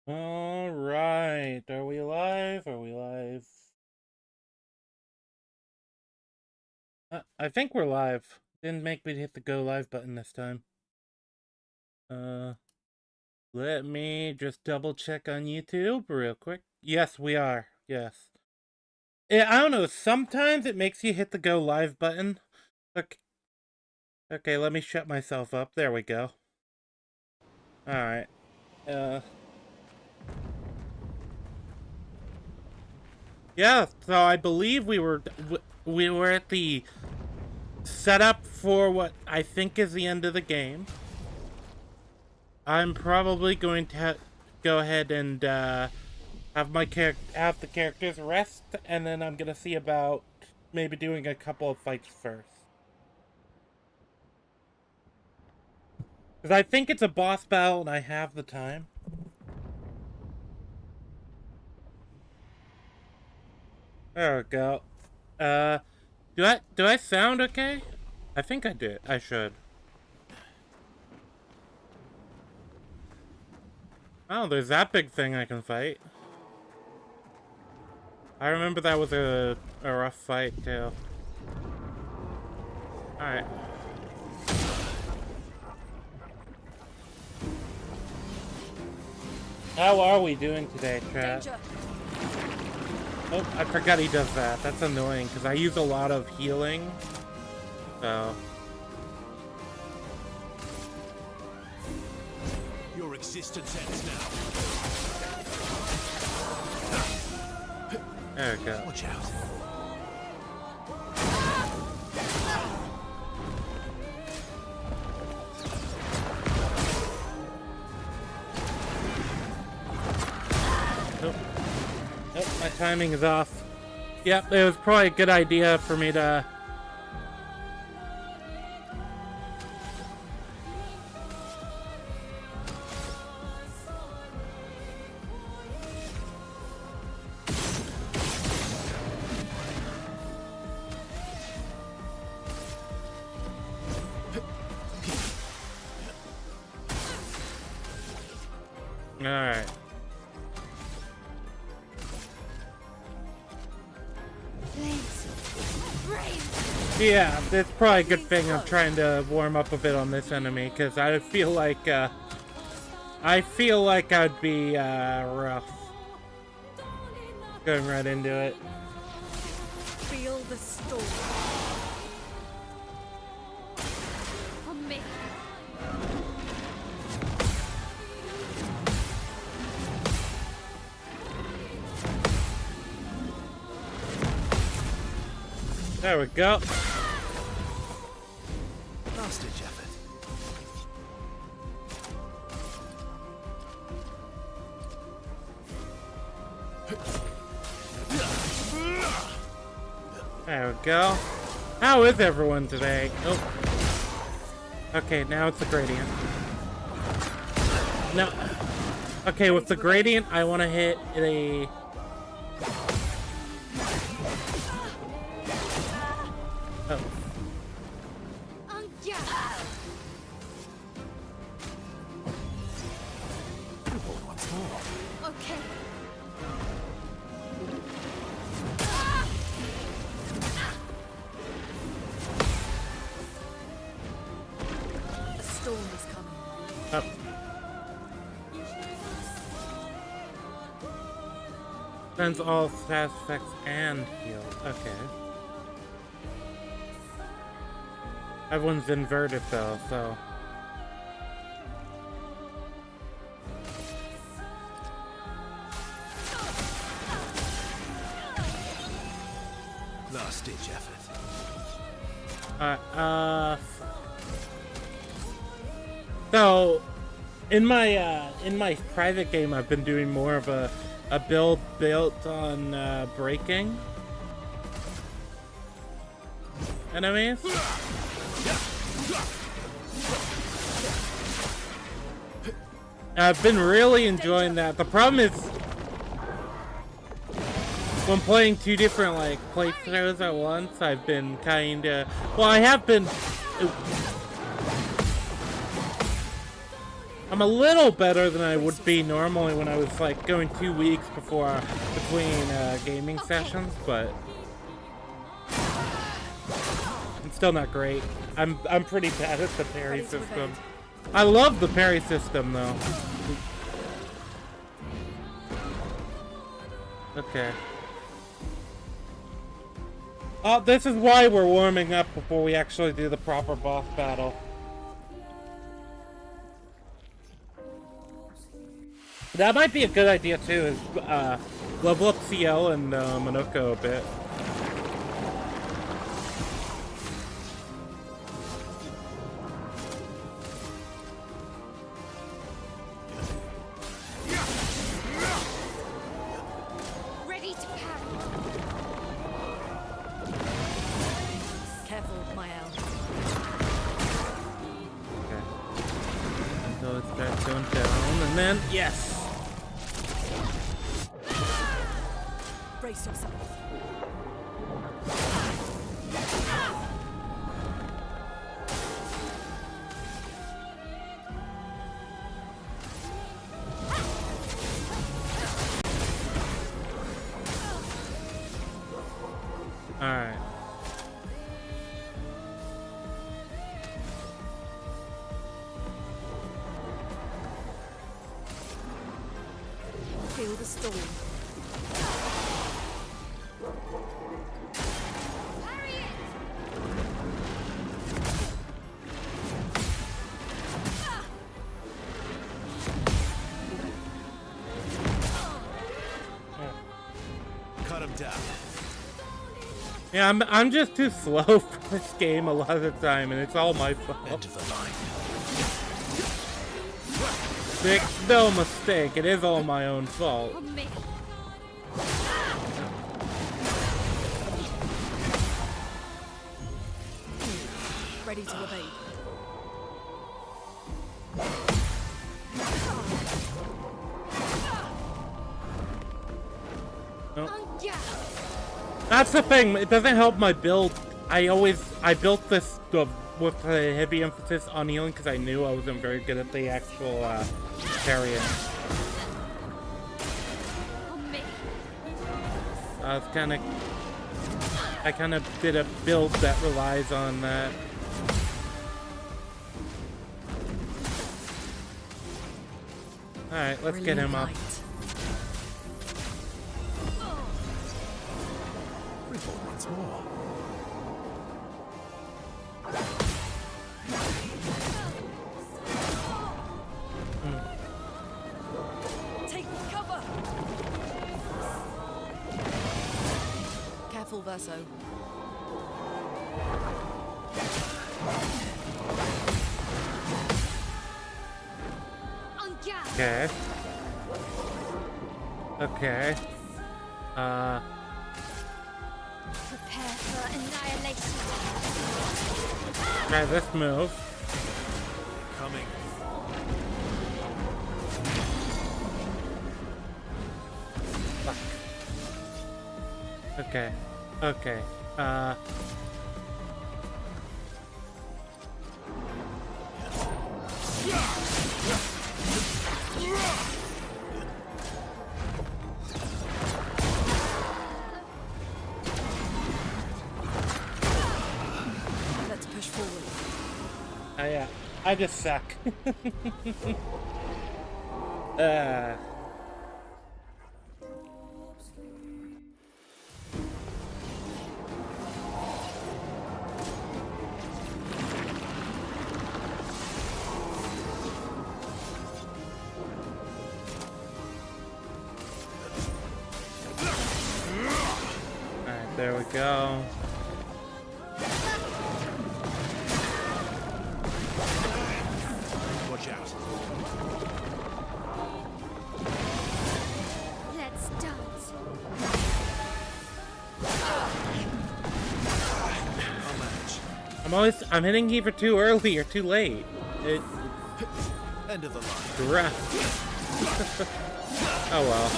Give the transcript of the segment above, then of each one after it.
All right, are we live? Are we live? I think we're live. Didn't make me hit the go live button this time. Let me just double check on YouTube real quick. Yes, we are. Yes. Yeah, I don't know. Sometimes it makes you hit the go live button. Okay. Okay, let me shut myself up. There we go. All right. Yeah. So I believe we were at the setup for what I think is the end of the game. I'm probably going to go ahead and have the characters rest, and then I'm gonna see about maybe doing a couple of fights first. Because I think it's a boss battle, and I have the time. There we go. Do I sound okay? I think I did. I should. Oh, there's that big thing I can fight. I remember that was a rough fight too. Alright. How are we doing today, chat? Danger. Oh, I forgot he does that. That's annoying, because I use a lot of healing. So... Your existence ends now. There we go. Watch out. Nope. Nope, my timing is off. Yep, it was probably a good idea for me to... Alright. Yeah, it's probably a good thing I'm trying to warm up a bit on this enemy, because I feel like I'd be rough going right into it. Feel the storm. On me. There we go. Last ditch effort. There we go. How is everyone today? Oh. Okay, now it's the gradient. No. Okay, with the gradient, I want to hit a... Oh. Once more. Okay. A storm is coming. Up. Sends all status effects and heal. Okay. Everyone's inverted though, so... Last ditch effort. So, in my private game, I've been doing more of a build built on breaking enemies. I've been really enjoying that. The problem is, when playing two different like playthroughs at once, I've been kinda... Well, I have been... I'm a little better than I would be normally when I was like going 2 weeks between gaming sessions, but I'm still not great. I'm pretty bad at the parry system. I love the parry system though. Okay. Oh, this is why we're warming up before we actually do the proper boss battle. That might be a good idea too, is level up Scielle and Monoco a bit. Ready to parry. Careful, Maelle. Okay. So it starts going down, and then yes. Brace yourself. All right. Feel the storm. Cut him down. Yeah, I'm just too slow for this game a lot of the time, and it's all my fault. End of the line. Make no mistake, it is all my own fault. On me. Ready to evade. Nope. Yeah. That's the thing, it doesn't help my build. I built this with a heavy emphasis on healing because I knew I wasn't very good at the actual parrying. On me. I kind of did a build that relies on that. Alright, let's get him up. Report once more. Take cover. Careful, Verso. Okay. Okay. Prepare for annihilation. Try this move. Coming. Fuck. Okay. Okay. Let's push forward. Yeah. I just suck. Alright, there we go. Watch out. Let's dance. I'll manage. I'm hitting either too early or too late. End of the line. Rough. Oh well.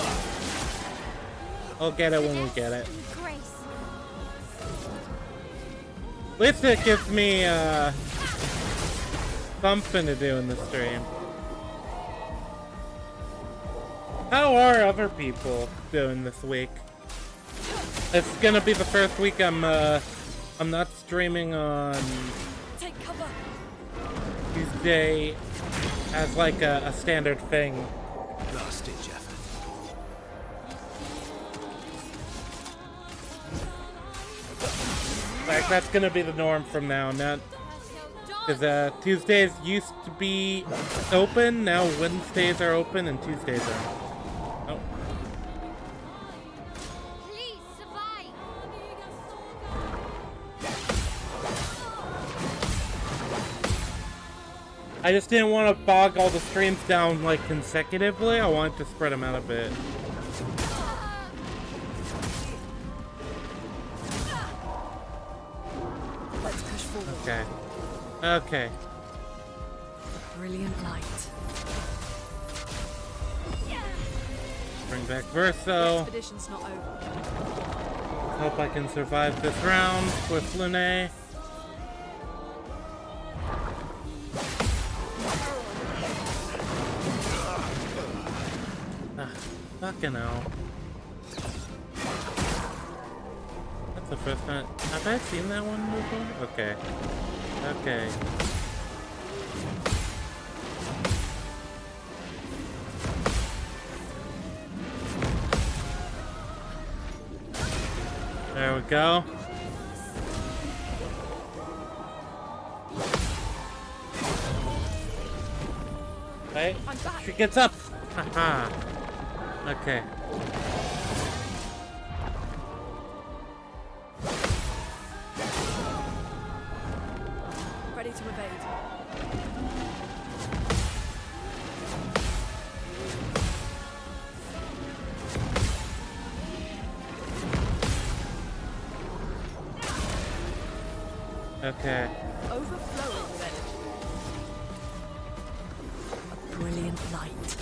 I'll get it when we get it. Grace. At least it gives me something to do in the stream. How are other people doing this week? It's gonna be the first week I'm not streaming on Take cover. Tuesday as like a standard thing. Last ditch effort. Like that's gonna be the norm from now on. Because Tuesdays used to be open, now Wednesdays are open and Tuesdays are. Oh. Please survive. I just didn't want to bog all the streams down like consecutively. I wanted to spread them out a bit. Let's push forward. Okay. Okay. Brilliant light. Bring back Verso. Expedition's not over. Hope I can survive this round with Lune. Ah, fucking hell. That's the first time. Have I seen that one before? Okay. Okay. There we go. Wait, she gets up. Haha. Okay. Ready to evade. Okay. Overflowing with energy. A brilliant light.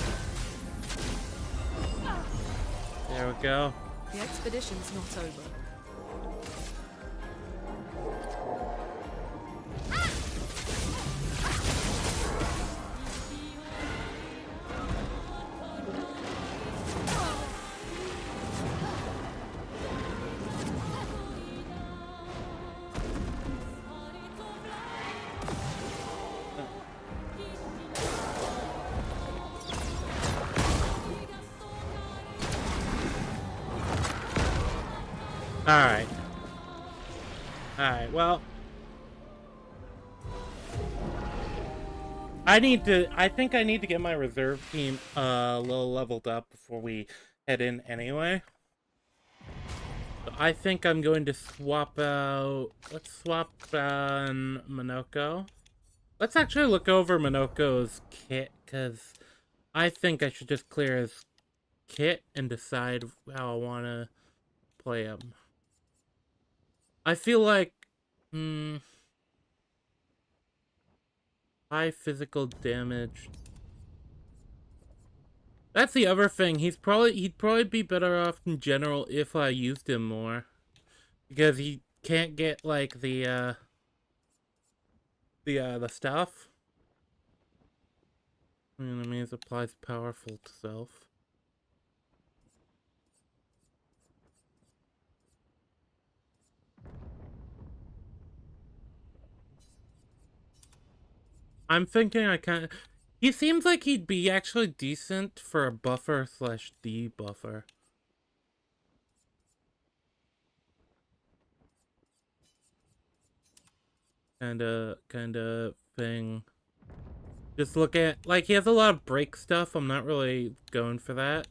There we go. The expedition's not over. Alright. Alright, well. I think I need to get my reserve team a little leveled up before we head in anyway. So I think I'm going to swap out, let's swap on Monoco. Let's actually look over Monoco's kit, because I think I should just clear his kit and decide how I want to play him. I feel like, high physical damage. That's the other thing. He'd probably be better off in general if I used him more, because he can't get like the stuff. Enemies applies powerful to self. I'm thinking I kind of... He seems like he'd be actually decent for a buffer slash debuffer. Kinda thing. Just look at... Like, he has a lot of break stuff. I'm not really going for that.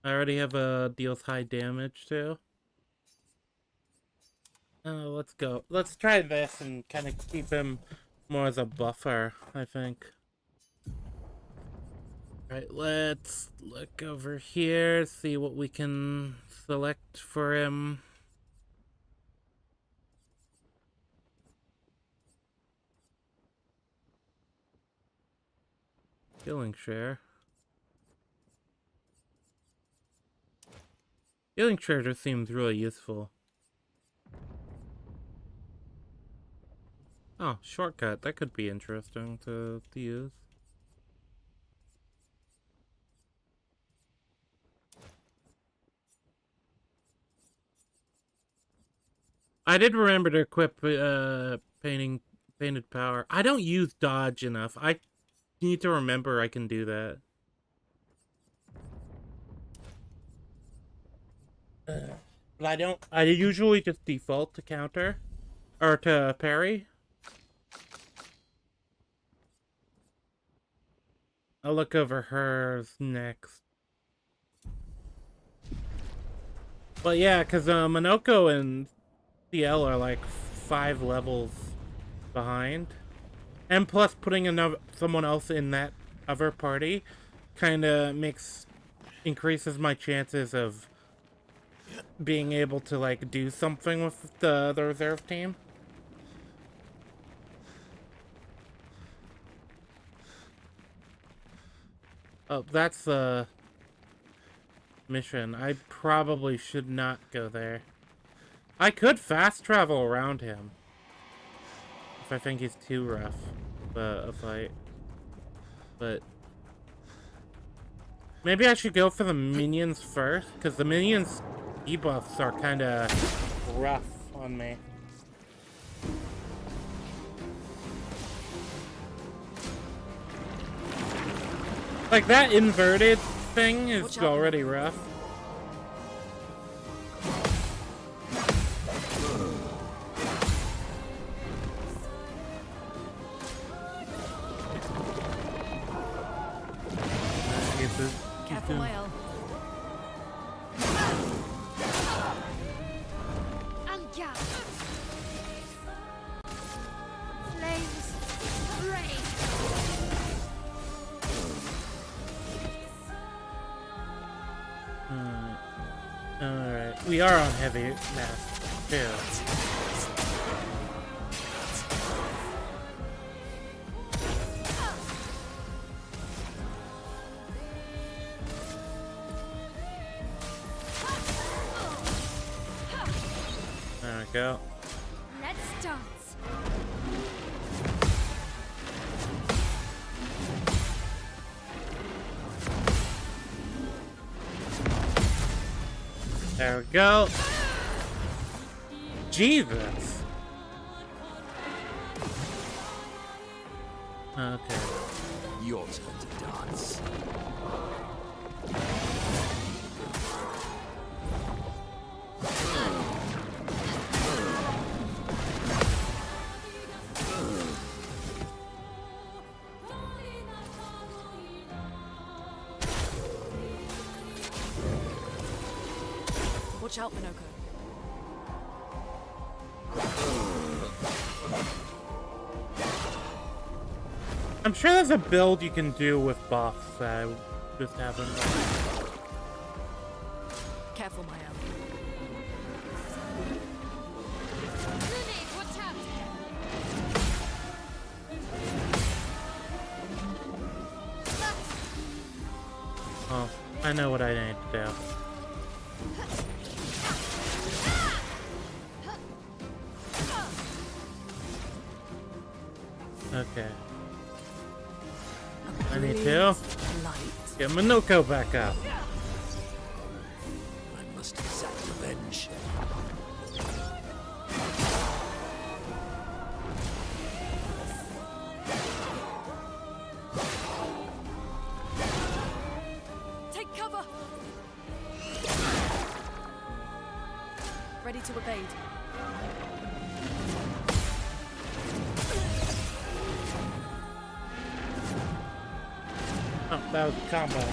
I already have a deals high damage too. Let's go. Let's try this and kind of keep him more as a buffer, I think. Alright, let's look over here, see what we can select for him. Healing share. Healing share just seems really useful. Oh, shortcut. That could be interesting to use. I did remember to equip painted power. I don't use dodge enough. I need to remember I can do that. But I don't. I usually just default to counter or to parry. I'll look over hers next. But yeah, because Monoco and Scielle are like 5 levels behind. And plus putting someone else in that other party kind of increases my chances of being able to like do something with the reserve team. Oh, that's the mission. I probably should not go there. I could fast travel around him if I think he's too rough a fight. But maybe I should go for the minions first, because the minions debuffs are kind of rough on me. Like, that inverted thing is already rough. Careful, Maelle. Anga. Flames rain. Alright. We are on heavy mass too. There we go. Let's dance. There we go. Jesus. Okay. Your turn to dance. Watch out, Monoco. I'm sure there's a build you can do with buffs that I just haven't. Careful, Maelle. Lune, watch out. Oh, I know what I need to do. Okay. I need to get Monoco back up. I must exact revenge. Take cover. Ready to evade. Oh, that was a combo.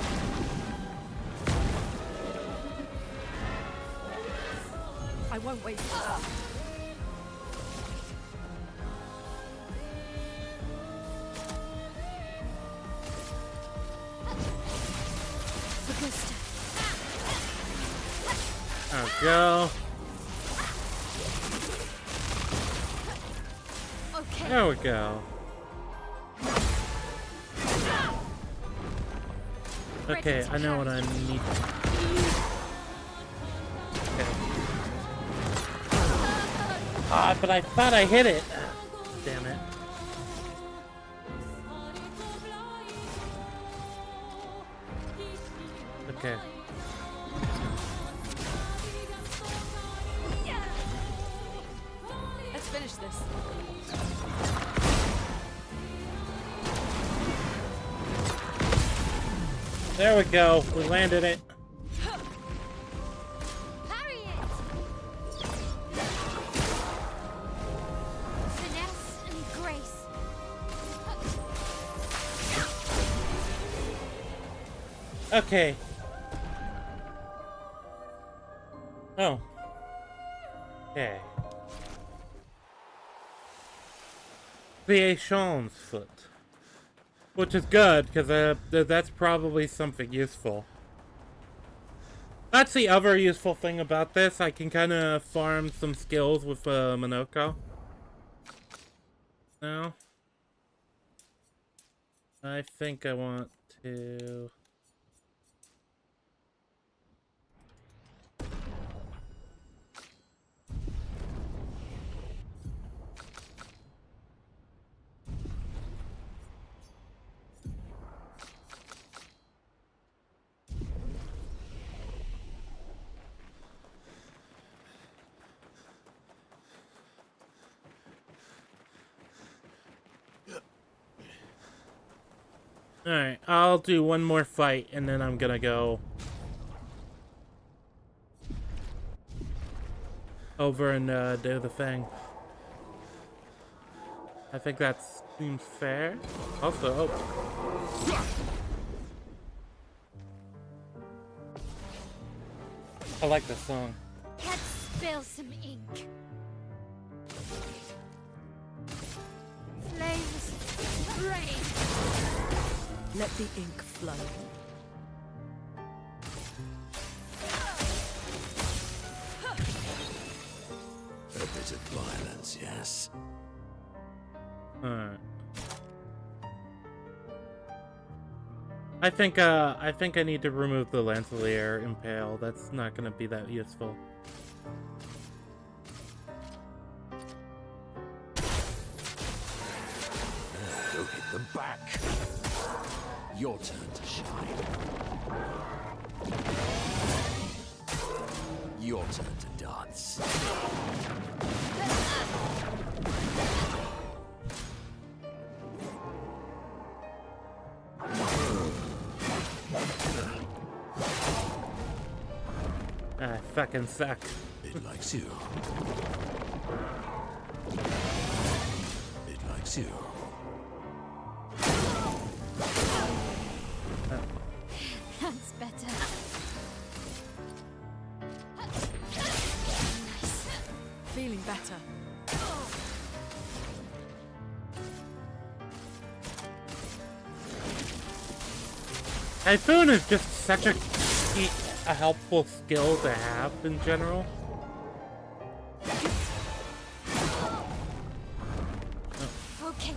I won't wait for that. For Gustave. There we go. Okay. There we go. Okay, I know what I need. Okay. Ah, but I thought I hit it. Damn it. Okay. finish this. There we go. We landed it. Parry it! Finesse and grace. Okay. Oh. Okay. The Aeschon's foot. Which is good, because that's probably something useful. That's the other useful thing about this. I can kind of farm some skills with Monoco. Now. I think I want to... Alright, I'll do one more fight and then I'm gonna go over and do the thing. I think that seems fair. Also, I like this song. Let's spill some ink. Flames rain. Let the ink flow. A bit of violence, yes. Alright. I think I need to remove the Lancelier Impale. That's not gonna be that useful. Go hit them back. Your turn to shine. Your turn to dance. I fucking suck. It likes you. It likes you. That's better. Feeling better. Typhoon is just such a helpful skill to have in general. Okay.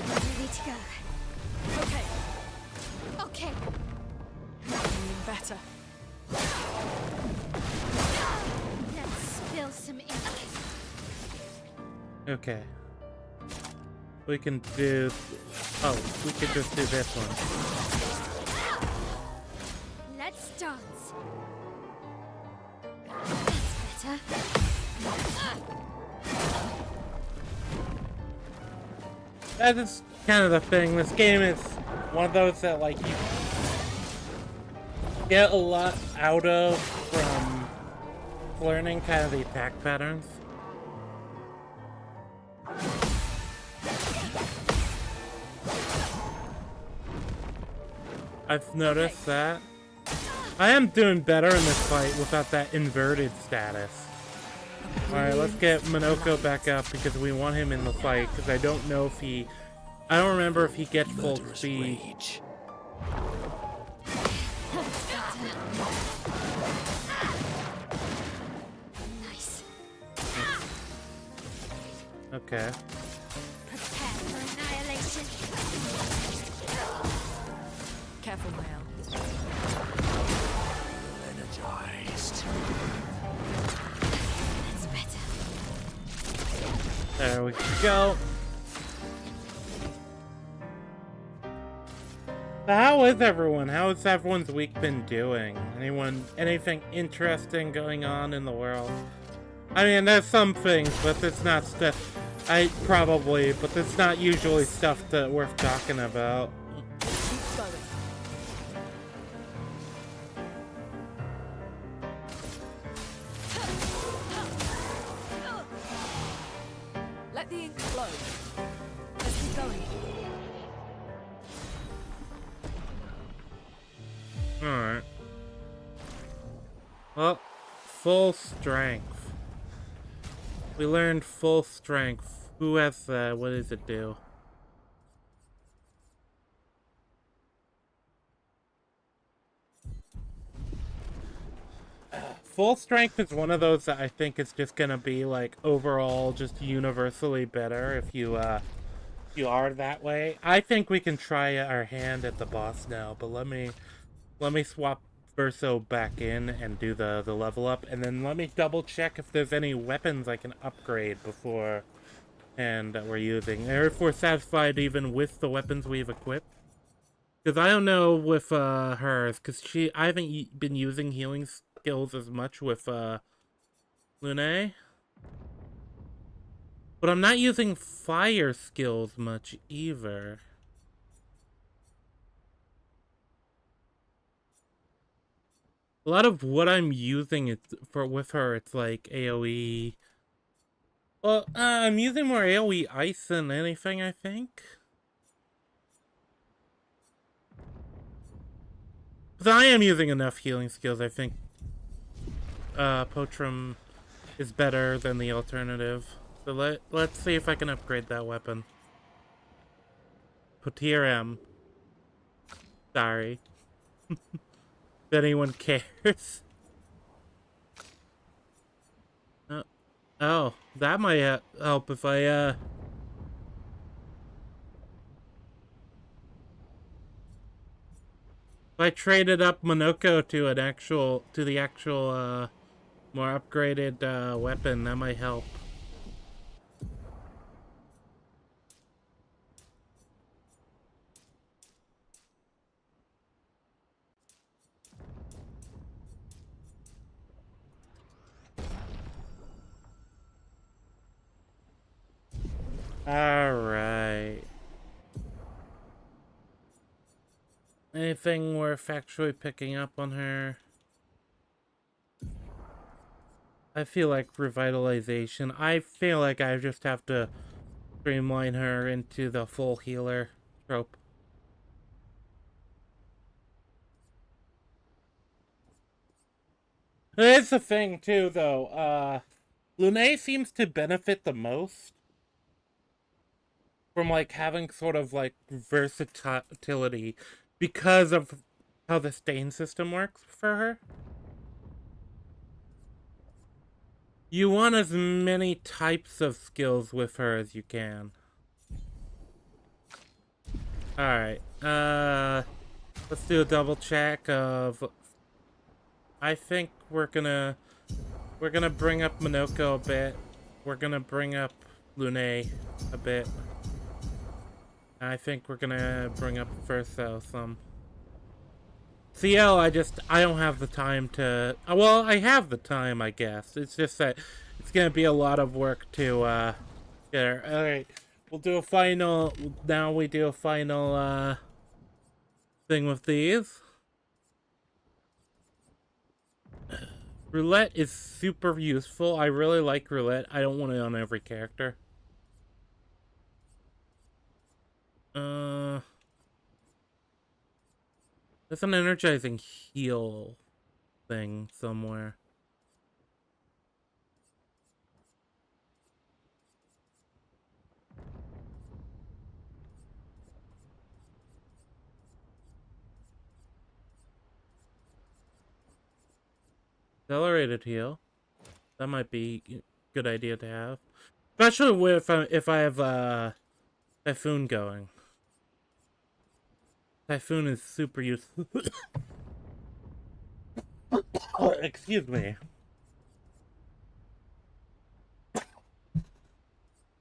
Ready to go. Okay. Okay. Feeling better. Let's spill some ink. Okay. We can do... Oh, we could just do this one. Let's dance. That's better. That is kind of the thing. This game is one of those that, like, you get a lot out of from learning kind of the attack patterns. I've noticed that. I am doing better in this fight without that inverted status. Alright, let's get Monoco back up because we want him in the fight, because I don't know if he... I don't remember if he gets full Murderous speed. rage. Nice. Okay. Prepare for annihilation. Careful, Maelle. Energized. That's better. There we go. So how is everyone? How has everyone's week been doing? Anything interesting going on in the world? I mean, there's some things, but it's not stuff. But it's not usually stuff that worth talking about. Keep going. Let the ink flow. Let's keep going. Alright. Well, full strength. We learned full strength. Who has that? What does it do? Full strength is one of those that I think is just gonna be like overall just universally better if you are that way. I think we can try our hand at the boss now, but let me swap Verso back in and do the level up, and then let me double check if there's any weapons I can upgrade before and that we're using, or if we're satisfied even with the weapons we've equipped. Because I don't know with hers, because I haven't been using healing skills as much with Lune. But I'm not using fire skills much either. A lot of what I'm using is with her, it's like AoE. Well, I'm using more AoE ice than anything, I think. Because I am using enough healing skills, I think. Potrum is better than the alternative. So let's see if I can upgrade that weapon. Potier M. Sorry. If anyone cares. Oh, that might help if I traded up Monoco to the actual more upgraded weapon, that might help. Alright. Anything worth actually picking up on her? I feel like revitalization. I feel like I just have to streamline her into the full healer trope. There's the thing too, though. Lune seems to benefit the most from like having sort of like versatility because of how the stain system works for her. You want as many types of skills with her as you can. Alright, let's do a double check of... I think we're gonna bring up Monoco a bit. We're gonna bring up Lune a bit. I think we're gonna bring up Verso some. Scielle, I don't have the time to... Well, I have the time, I guess. It's just that it's gonna be a lot of work to, get her. Alright, we'll do a final... Now we do a final, thing with these. Roulette is super useful. I really like roulette. I don't want it on every character. There's an energizing heal thing somewhere. Accelerated heal. That might be a good idea to have. Especially with, if I have Typhoon going. Typhoon is super useful. Excuse me.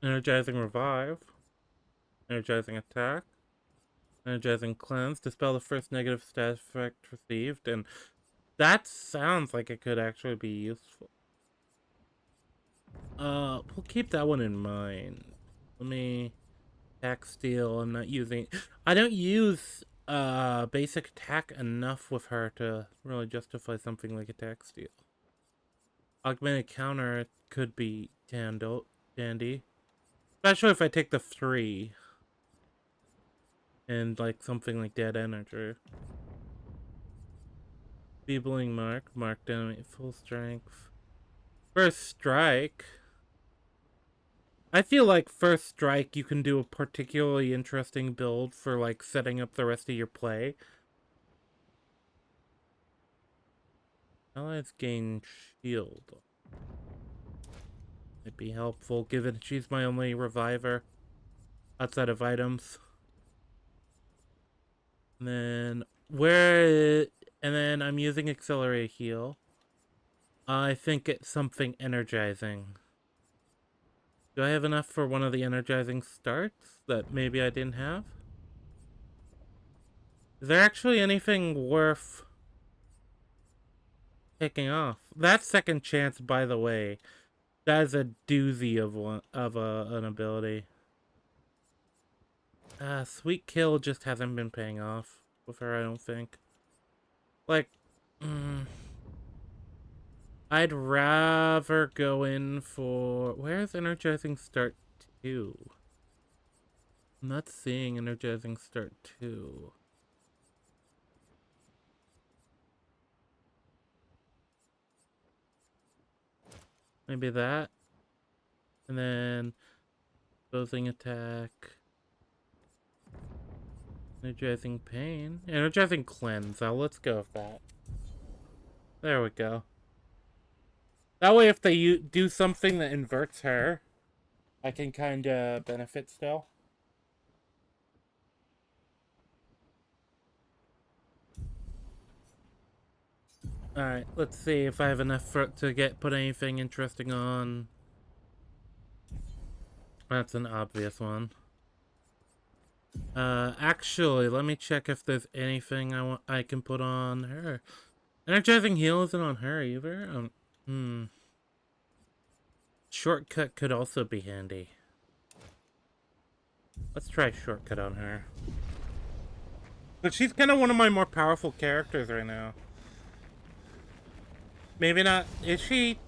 Energizing revive. Energizing attack. Energizing cleanse. Dispel the first negative status effect received. And that sounds like it could actually be useful. We'll keep that one in mind. Let me attack steel. I'm not using. I don't use basic attack enough with her to really justify something like attack steel. Augmented counter could be dandy, especially if I take the 3 and like something like dead energy. Feebling mark down at full strength. First strike. I feel like first strike you can do a particularly interesting build for like setting up the rest of your play. Allies gain shield. Might be helpful given she's my only reviver outside of items. And then and then I'm using accelerate heal. I think it's something energizing. Do I have enough for one of the energizing starts that maybe I didn't have? Is there actually anything worth taking off? That second chance, by the way, that is a doozy of an ability. Sweet kill just hasn't been paying off with her, I don't think. Like, I'd rather go in for... Where's Energizing Start 2? I'm not seeing Energizing Start 2. Maybe that. And then... Opposing attack. Energizing Pain. Energizing Cleanse. Let's go with that. There we go. That way if they do something that inverts her, I can kind of benefit still. Alright, let's see if I have enough to put anything interesting on. That's an obvious one. Actually, let me check if there's anything I can put on her. Energizing Heal isn't on her either. Shortcut could also be handy. Let's try Shortcut on her. But she's kind of one of my more powerful characters right now. Maybe not. Is she?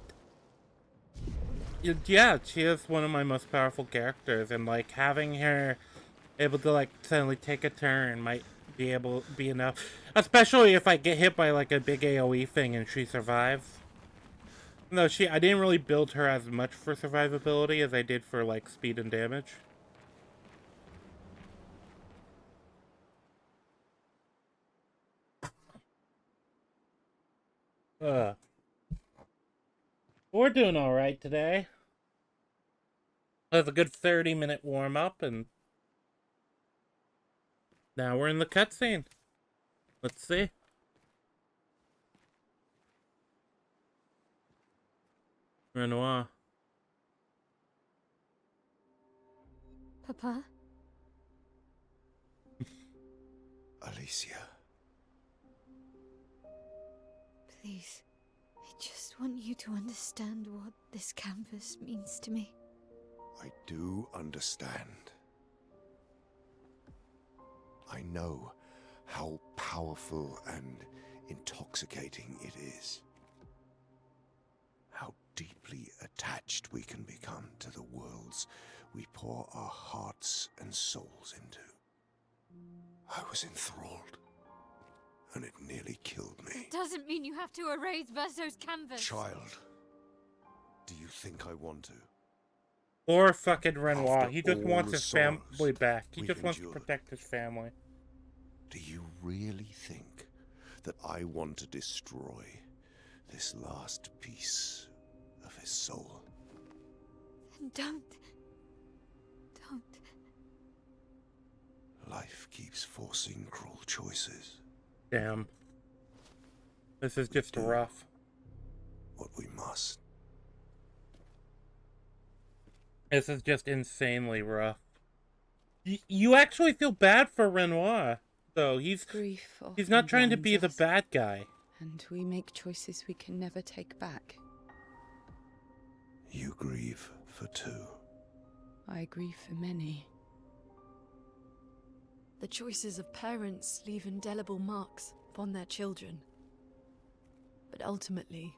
Yeah, she is one of my most powerful characters, and like having her able to like suddenly take a turn might be enough. Especially if I get hit by like a big AoE thing and she survives. No, I didn't really build her as much for survivability as I did for like speed and damage. We're doing alright today. That was a good 30-minute warm-up, and now we're in the cutscene. Let's see. Renoir. Papa? Alicia. Please. I just want you to understand what this canvas means to me. I do understand. I know how powerful and intoxicating it is. How deeply attached we can become to the worlds we pour our hearts and souls into. I was enthralled, and it nearly killed me. Doesn't mean you have to erase Verso's canvas. Child, do you think I want to? Or fucking Renoir. After He just all wants the his family back. He we've just wants to endured. protect his family. Do you really think that I want to destroy this last piece of his soul? Then don't. Life keeps forcing cruel choices. Damn. This is just rough. What we must. This is just insanely rough. You actually feel bad for Renoir, though. He's not trying to be the bad guy. And we make choices we can never take back. You grieve for two. I grieve for many. The choices of parents leave indelible marks upon their children. But ultimately,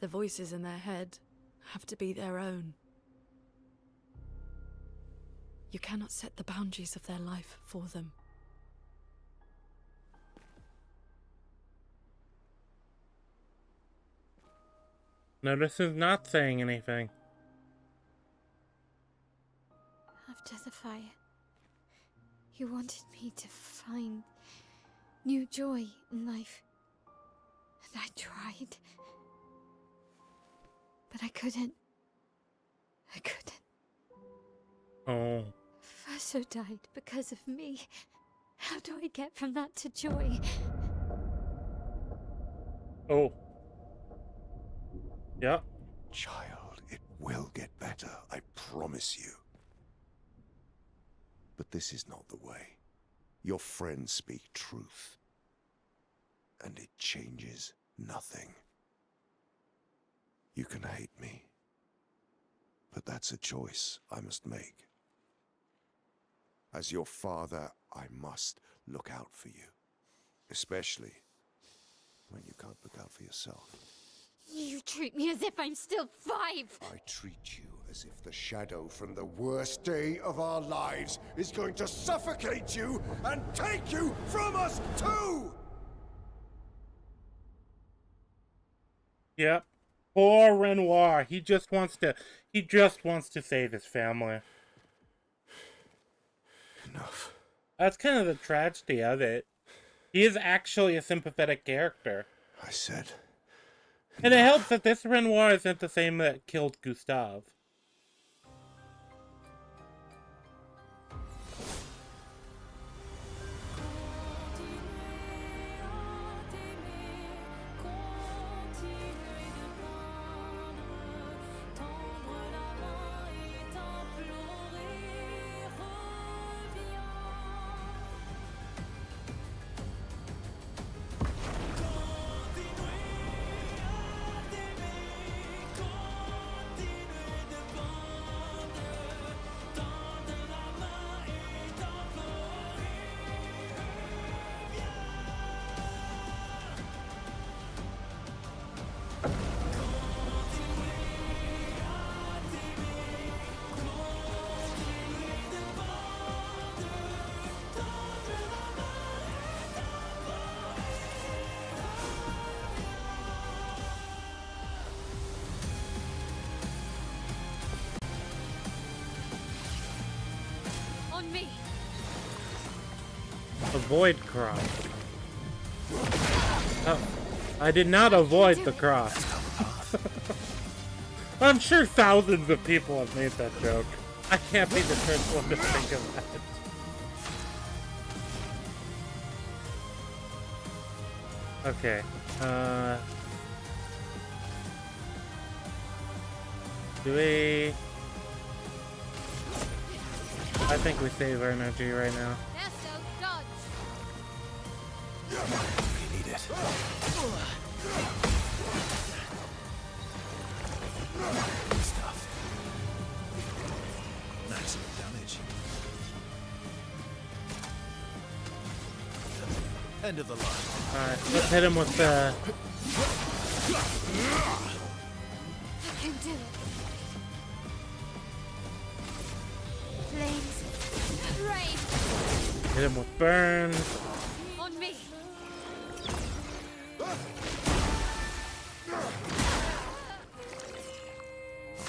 the voices in their head have to be their own. You cannot set the boundaries of their life for them. Notice is not saying anything. After the fire, you wanted me to find new joy in life. And I tried. But I couldn't. I couldn't. Oh. Verso died because of me. How do I get from that to joy? Oh. Yeah. Child, it will get better, I promise you. But this is not the way. Your friends speak truth. And it changes nothing. You can hate me. But that's a choice I must make. As your father, I must look out for you. Especially when you can't look out for yourself. You treat me as if I'm still 5! I treat you as if the shadow from the worst day of our lives is going to suffocate you and take you from us too! Yep. Poor Renoir. He just wants to save his family. Enough. That's kind of the tragedy of it. He is actually a sympathetic character. I said. And it helps that this Renoir isn't the same that killed Gustave. On me! Avoid cross. Oh, I did not avoid the cross. I'm sure thousands of people have made that joke. I can't be the first one to think of that. Okay, do we... I think we save our energy right now. Verso, dodge! We need it. Stuff. Maximum damage. End of the line. Alright, let's hit him with the... I can do it. Flames. Rain. Hit him with burn. On me.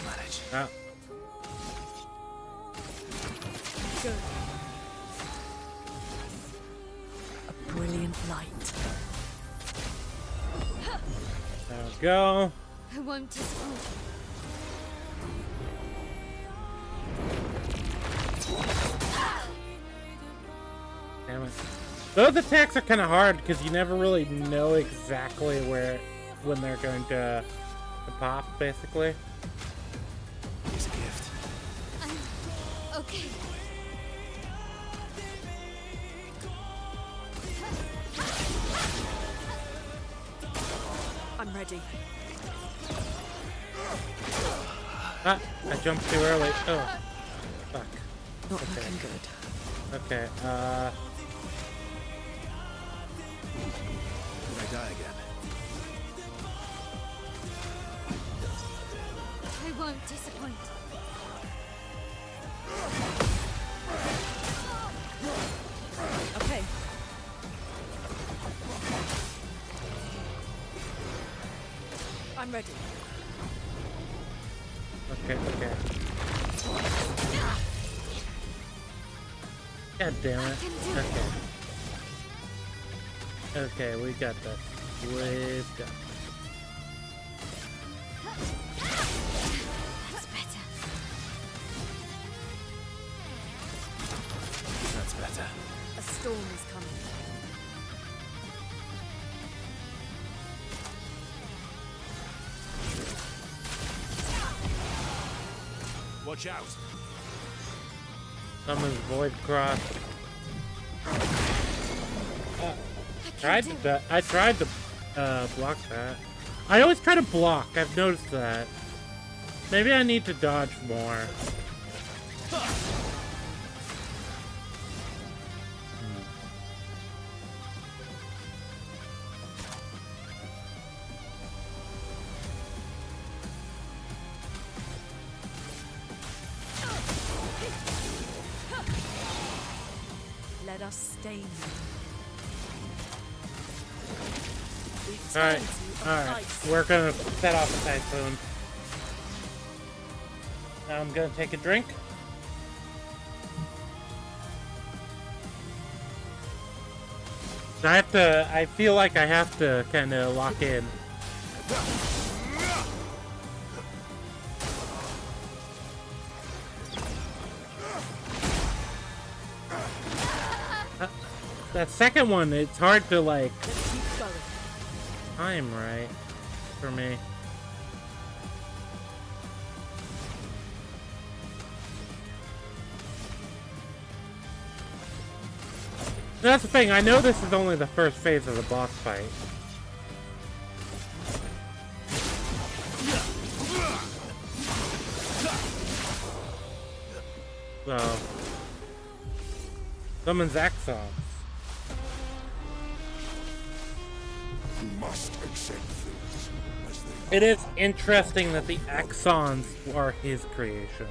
Manage. Ah, Good. A brilliant light. there we go. I won't disappoint. Damn it. Those attacks are kind of hard because you never really know exactly when they're going to pop, basically. Here's a gift. I'm okay. I'm ready. Ah, I jumped too early. Oh, fuck. Not Okay. looking good. Okay, Did I die again? I won't disappoint. Okay. I'm ready. okay. God damn it. Okay. Okay, we got this. We've got this. That's better. That's better. A storm is coming. Watch out. Summons Void Cross. I tried to block that. I always try to block. I've noticed that. Maybe I need to dodge more. Let us stain them. We've Alright, turned to a alright. fight. We're gonna set off a typhoon. Now I'm gonna take a drink. I feel like I have to kind of lock in. That second one, it's hard to like Let's keep going. time right for me. That's the thing, I know this is only the first phase of the boss fight. So, summons Axons. You must accept things as they It is interesting that the Axons are his creation.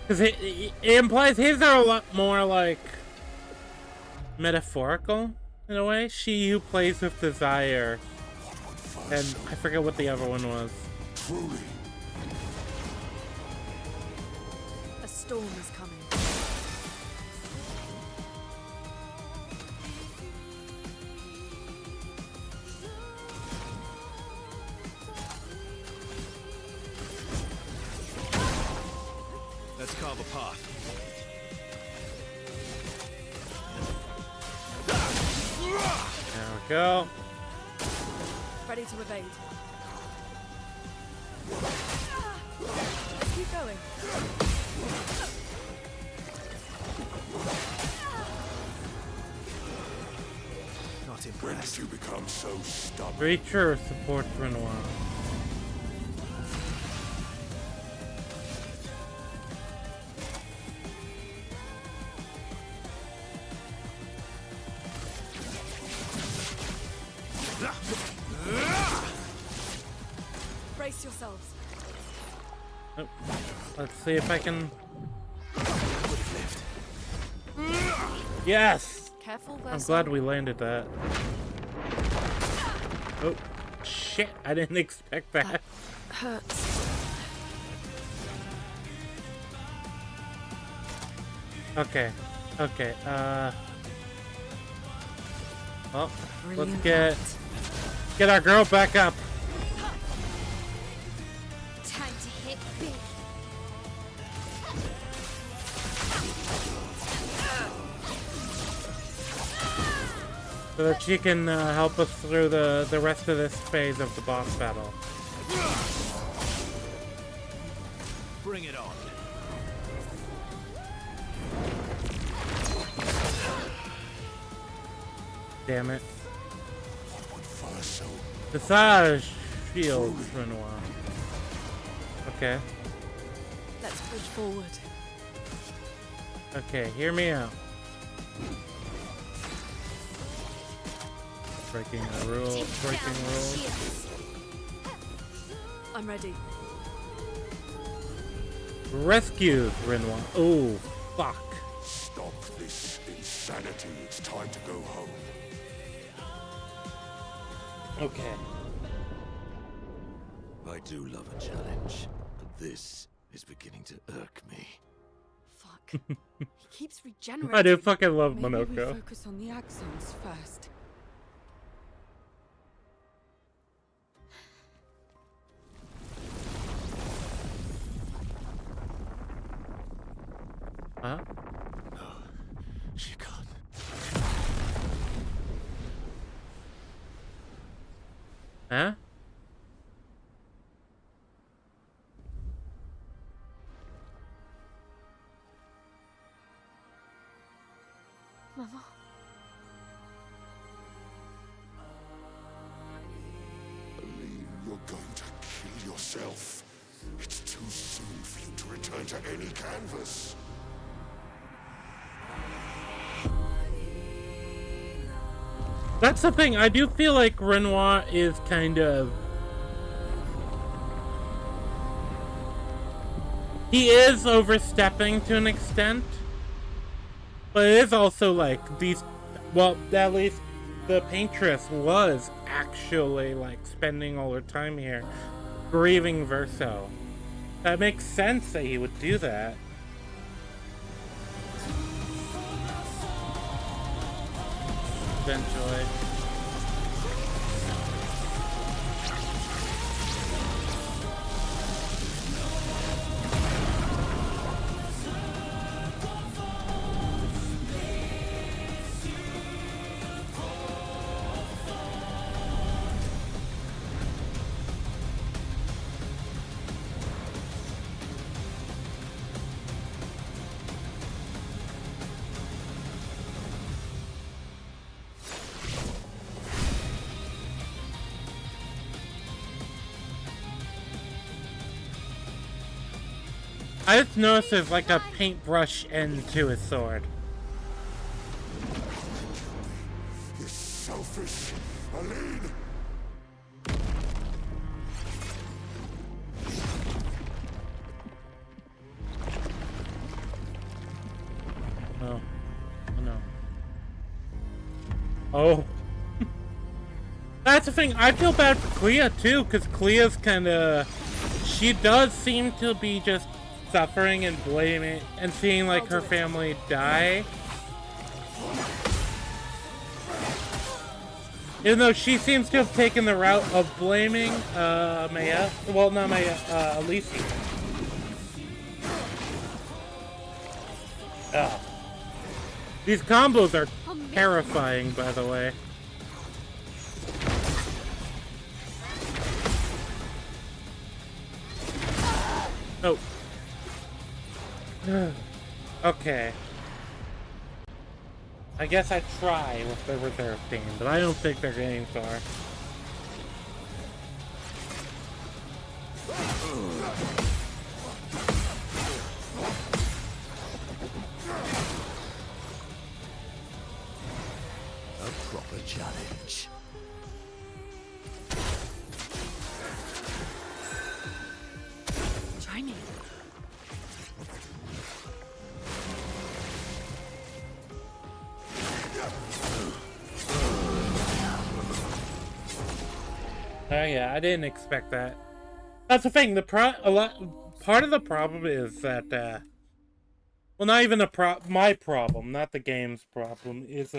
Because it implies his are a lot more like metaphorical in a way. She who plays with desire, and I forget what the other one was. truly. A storm is coming. Let's carve a path. There we go. Ready to evade. Let's keep going. Not When impressed. did you become so stubborn? Creature supports Renoir. Brace yourselves. Oh, let's see if I can. Yes! Careful, I'm Verso. glad we landed that. Oh, shit! I didn't expect that. Hurts. Okay, okay, well, let's Brilliant get our girl back up. Time to hit big. So that she can help us through the rest of this phase of the boss battle. Bring it on. Damn it. What would Massage shield, Renoir. Okay. Let's push forward. Okay, hear me out. Breaking the rules. Breaking rules. I'm ready. Rescue, Renoir. Oh, fuck. Stop this insanity. It's time to go home. Okay. I do love a challenge, but this is beginning to irk me. Fuck. He keeps regenerating. I do fucking love Maybe we Monoco. focus on the axons first. Huh? No, she can't. Huh? Mama. Lune, you're going to kill yourself. It's too soon for you to return to any canvas. That's the thing. I do feel like Renoir is kind of... He is overstepping to an extent. But it is also like these... Well, at least the paintress was actually like spending all her time here grieving Verso. That makes sense that he would do that. Eventually. I just noticed there's like a paintbrush end to his sword. You're selfish, Aline. Oh. Oh no. Oh. That's the thing. I feel bad for Clea too, because Clea's kind of... She does seem to be just suffering and blaming and seeing like her family die. Even though she seems to have taken the route of blaming Maelle. Well, not Maelle, Alicia. Oh. These combos are terrifying, by the way. Oh. Okay. I guess I try with the reserve team, but I don't think they're getting far. A proper challenge. Try me. Oh yeah, I didn't expect that. That's the thing. Part of the problem is that, well, not even my problem, not the game's problem, is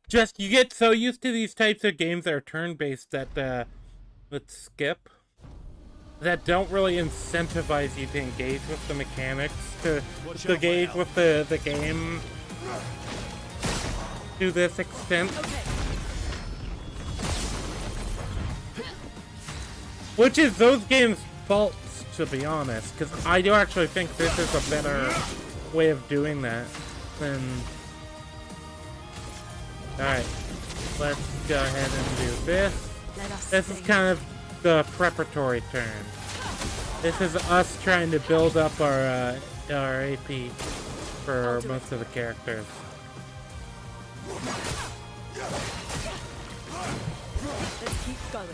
just you get so used to these types of games that are turn-based that let's skip, that don't really incentivize you to engage with the mechanics, to engage with the game to this extent. Which is those games' faults, to be honest, because I do actually think this is a better way of doing that than... Alright. let's go ahead and do this. Let us This is sing. kind of the preparatory turn. This is us trying to build up our AP for most of the characters. Let's keep going.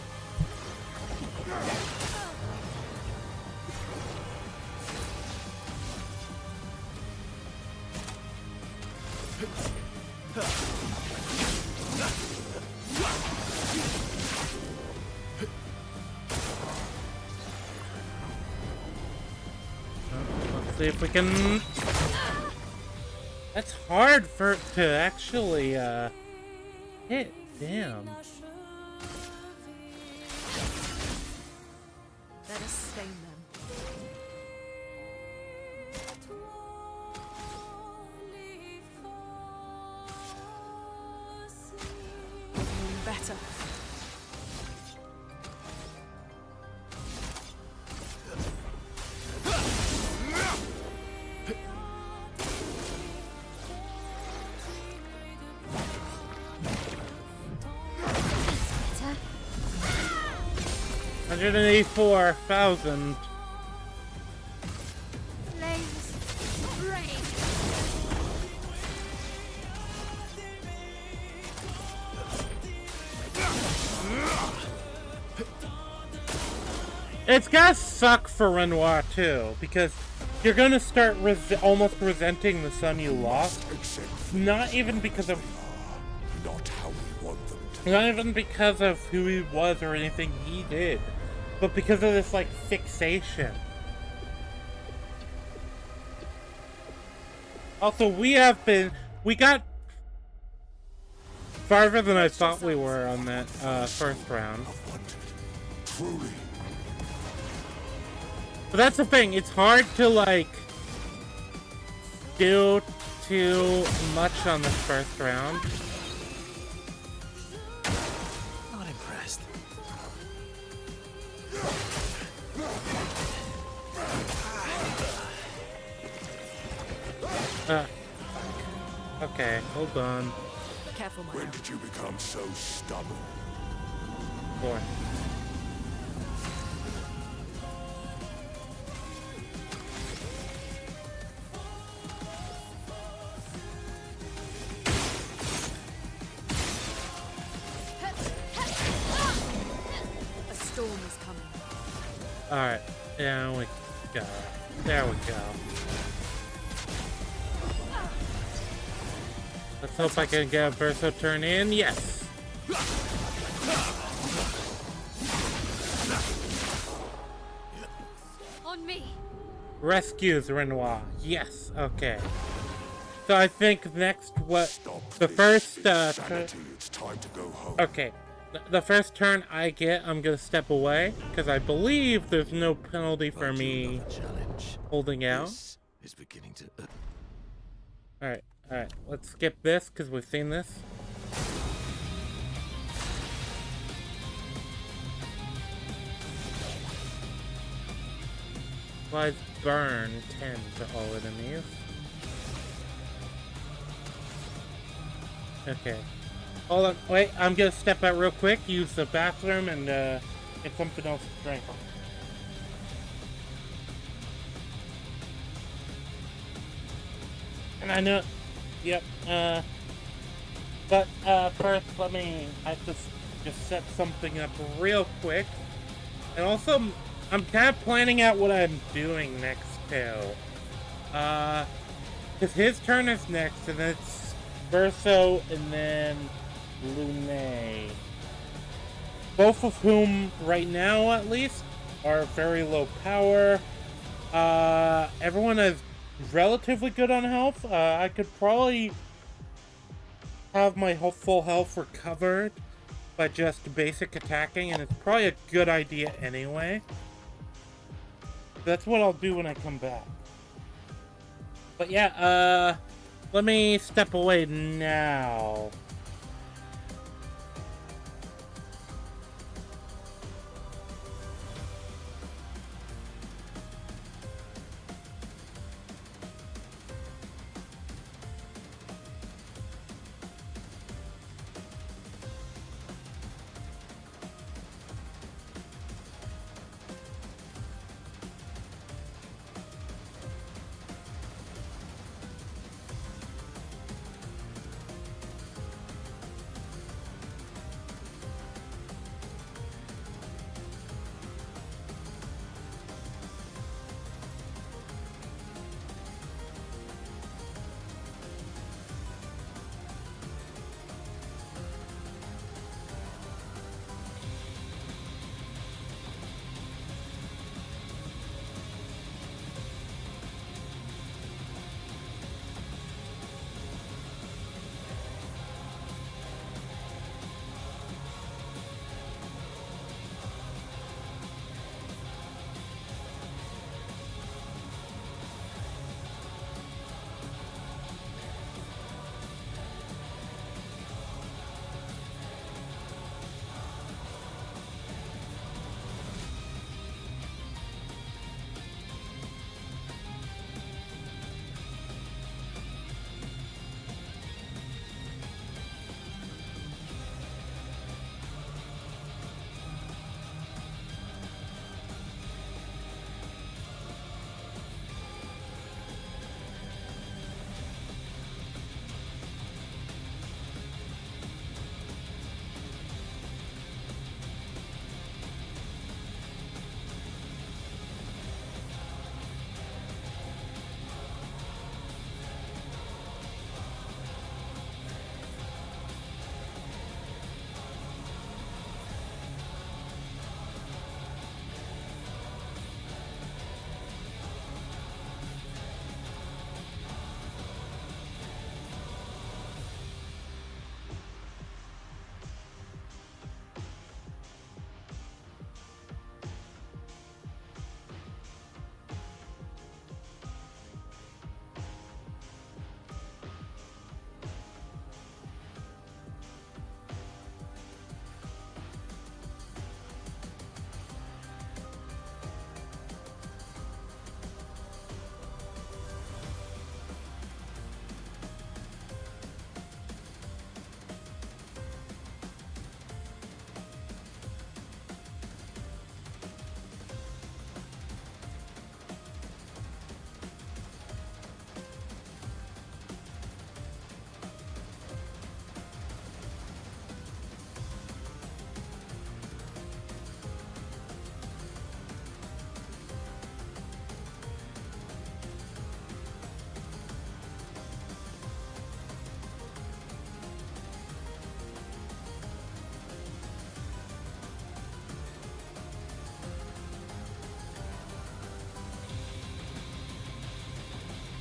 Let's see if we can... That's hard to actually hit. Damn. Let us stain them. Better. Better. 184,000. Flames. Rain. It's gonna suck for Renoir too, because you're gonna start almost resenting the son you lost. Not even because of Not how we want them to. Not even because of who he was or anything he did, but because of this, like, fixation. Also, we got farther than I thought we were on that, first round. Truly. But that's the thing, it's hard to, like, do too much on this first round. Not impressed. Okay, hold on. Careful, my When love. did you become so stubborn? Boy. A storm is coming. Alright, there we go. There we go. Let's hope I can get a Verso turn in. Yes! On me. Rescues Renoir. Yes, okay. So I think next what... Stop The this first, insanity. It's time to go home. Okay. The first turn I get, I'm gonna step away, because I believe there's no penalty for Find you me another challenge. holding out. This is beginning to Alright, let's skip this, because we've seen this. Applies burn 10 to all enemies. Okay. Hold on, wait, I'm gonna step out real quick, use the bathroom, and get something else to drink. And I know, yep, but first I have to just set something up real quick. And also, I'm kind of planning out what I'm doing next too. Because his turn is next, and it's Verso, and then Lune. Both of whom, right now at least, are very low power. Everyone is relatively good on health. I could probably have my full health recovered by just basic attacking, and it's probably a good idea anyway. That's what I'll do when I come back. But yeah, let me step away now.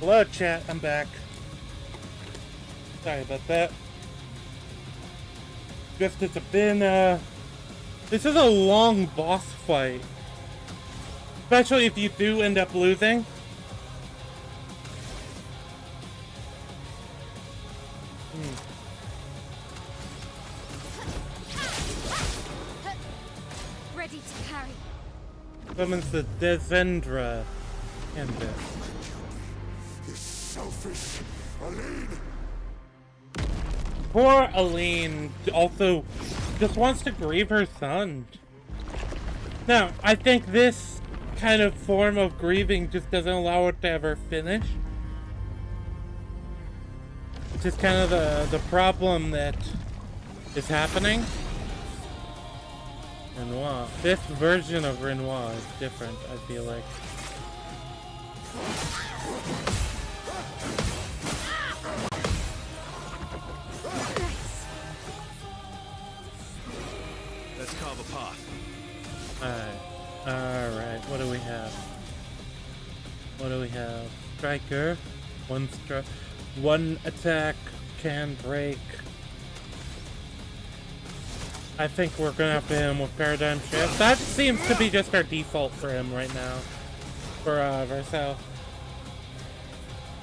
Hello, chat. I'm back. Sorry about that. Just it's been this is a long boss fight, especially if you do end up losing. Ready to parry. Summons the Descendra Canvas. This selfish Aline. Poor Aline also just wants to grieve her son. Now, I think this kind of form of grieving just doesn't allow her to ever finish. It's just kind of the problem that is happening. Renoir. This version of Renoir is different, I feel like. Let's carve a path. Alright, what do we have? What do we have? Striker. One attack can break. I think we're gonna have to hit him with Paradigm Shift. That seems to be just our default for him right now. For Verso.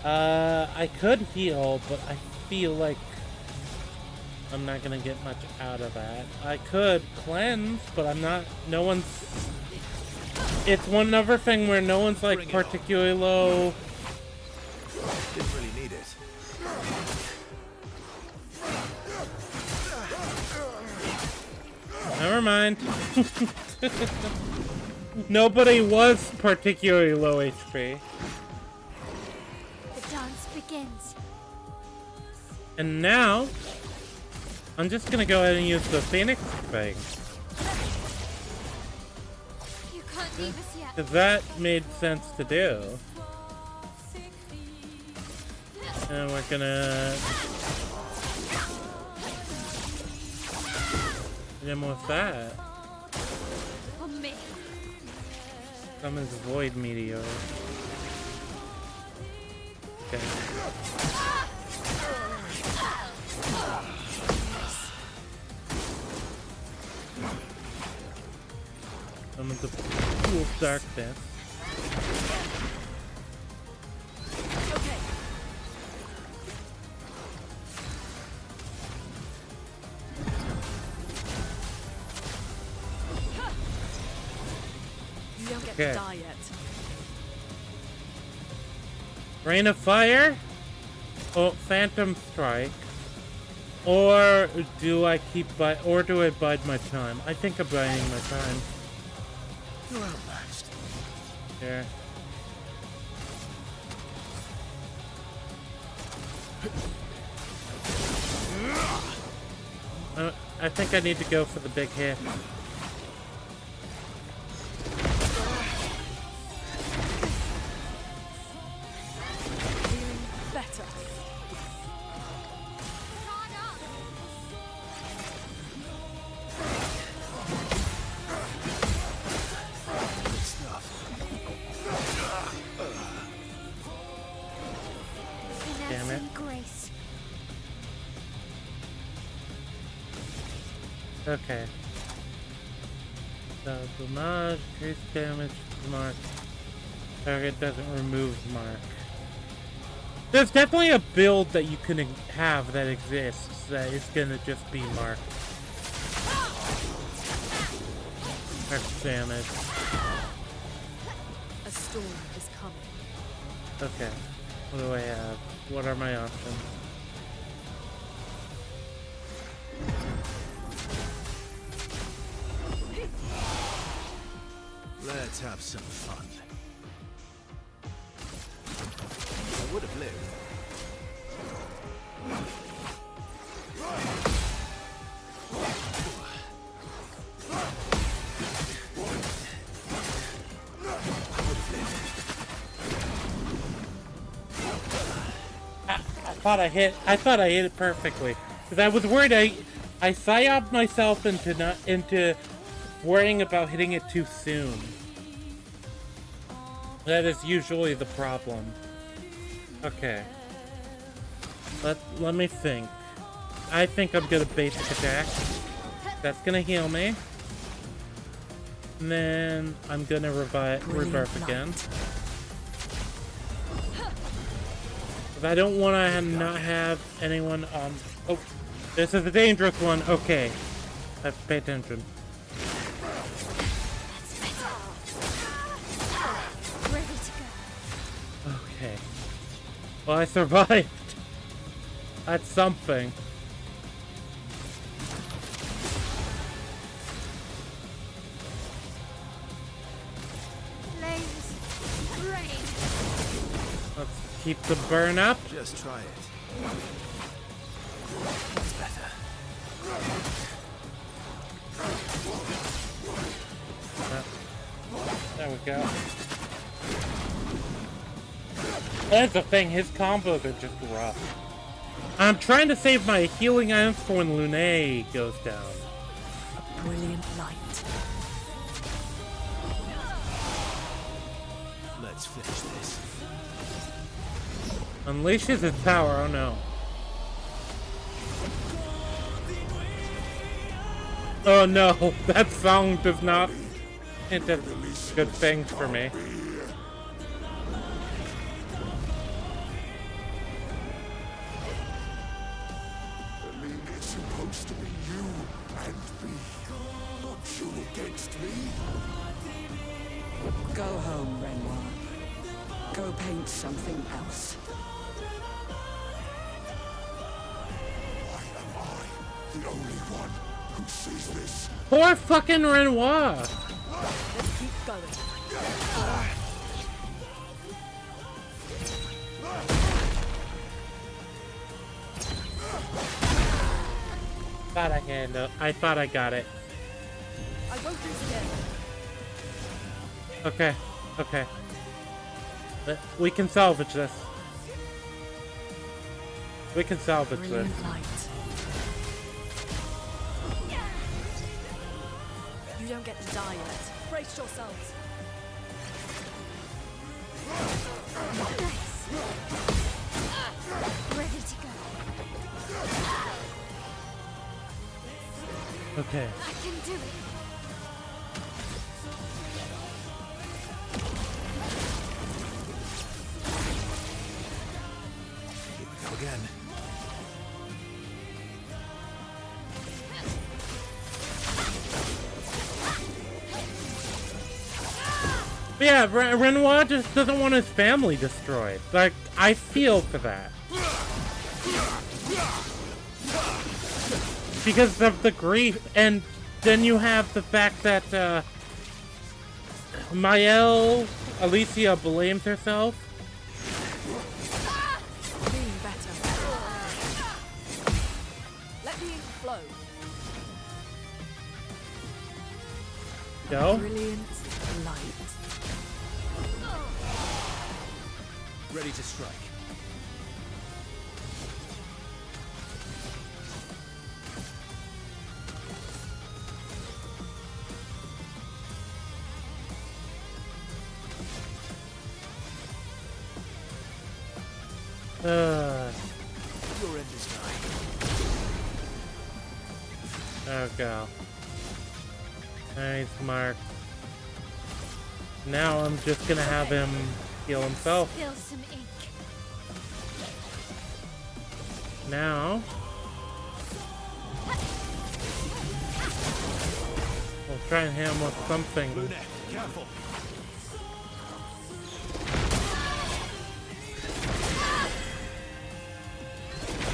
I could heal, but I feel like I'm not gonna get much out of that. I could cleanse, but I'm not. No one's. It's one other thing where no one's like particularly low. Didn't really need it. Never mind. Nobody was particularly low HP. The dance begins. And now, I'm just gonna go ahead and use the Phoenix thing. You can't leave us yet. Because that made sense to do. And we're gonna hit him with that. On me. Summons Void Meteor. Okay. Summons a pool of darkness. You don't get Okay. to die yet. Rain of Fire? Oh, Phantom Strike. Or do I do I bide my time? I think I'm biding my time. You're outmatched. Here. I think I need to go for the big hit. Feeling better. Good stuff. Damn it. And grace. Okay. So, damage, increase damage, mark. Target doesn't remove mark. There's definitely a build that you can have that exists that is gonna just be mark. Max damage. A storm is coming. Okay. What do I have? What are my options? Let's have some fun. I would have lived. I thought I hit it perfectly. Because I was worried I psyoped myself into worrying about hitting it too soon. That is usually the problem. Okay. Let me think. I think I'm gonna basic attack. That's gonna heal me. And then I'm gonna rebirth again. But I don't want to not have anyone on... Oh, this is a dangerous one. Okay. I have to pay attention. Okay. Well, I survived. That's something. Let's keep the burn up. Just try it. It's better. There we go. That's the thing, his combos are just rough. I'm trying to save my healing items for when Lune goes down. A brilliant light. Let's finish this. Unleashes his power, oh no. Oh no, that song does not hint at good things for me. It's supposed to be you and me, not you against me. Go home, Renoir. Go paint something else. Why am I the only one who sees this? Poor fucking Renoir! Let's keep going. I thought I got it. I won't lose again. Okay, okay. But we can salvage this. We can salvage this. Brilliant light. You don't get to die yet. Brace yourselves. Ready to go. Okay. I can do it. Here we go again. But yeah, Renoir just doesn't want his family destroyed. Like, I feel for that. Because of the grief, and then you have the fact that, Maelle, Alicia blames herself. Being better. Let the ink flow. Go. Brilliant light. Ready to strike. Your end is nigh. Oh god. Nice mark. Now I'm just gonna have him heal himself. Spill some ink. Now we'll try and hit him with something. Lune, careful.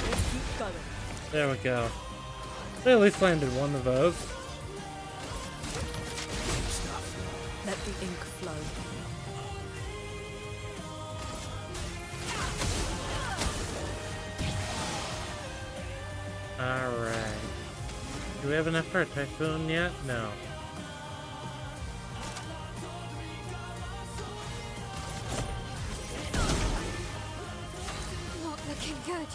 Let's keep going. There we go. They at least landed one of those. Let the ink flow. Alright. Do we have enough for a typhoon yet? No. Not looking good.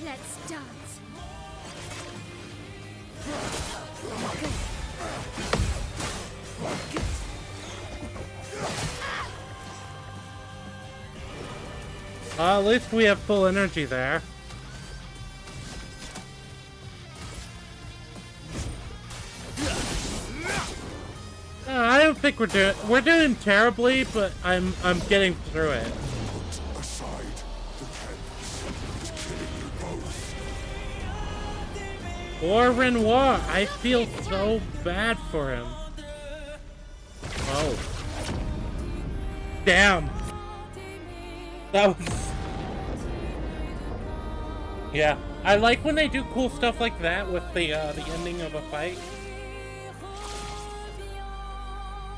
Let's dance. Good. At least we have full energy there. I don't think we're doing terribly, but I'm getting through it. Put aside the canvas. It's killing you both. Poor Renoir, I feel so bad for him. Oh. Damn. That was... Yeah. I like when they do cool stuff like that with the ending of a fight.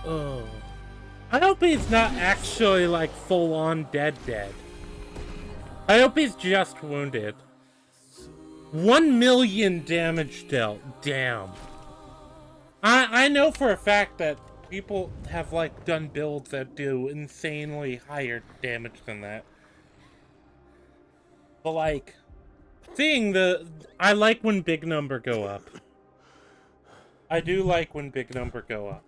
Oh. I hope he's not actually, like, full-on dead. I hope he's just wounded. 1 million damage dealt. Damn. I know for a fact that people have, like, done builds that do insanely higher damage than that. But, like, seeing I like when big number go up. I do like when big number go up.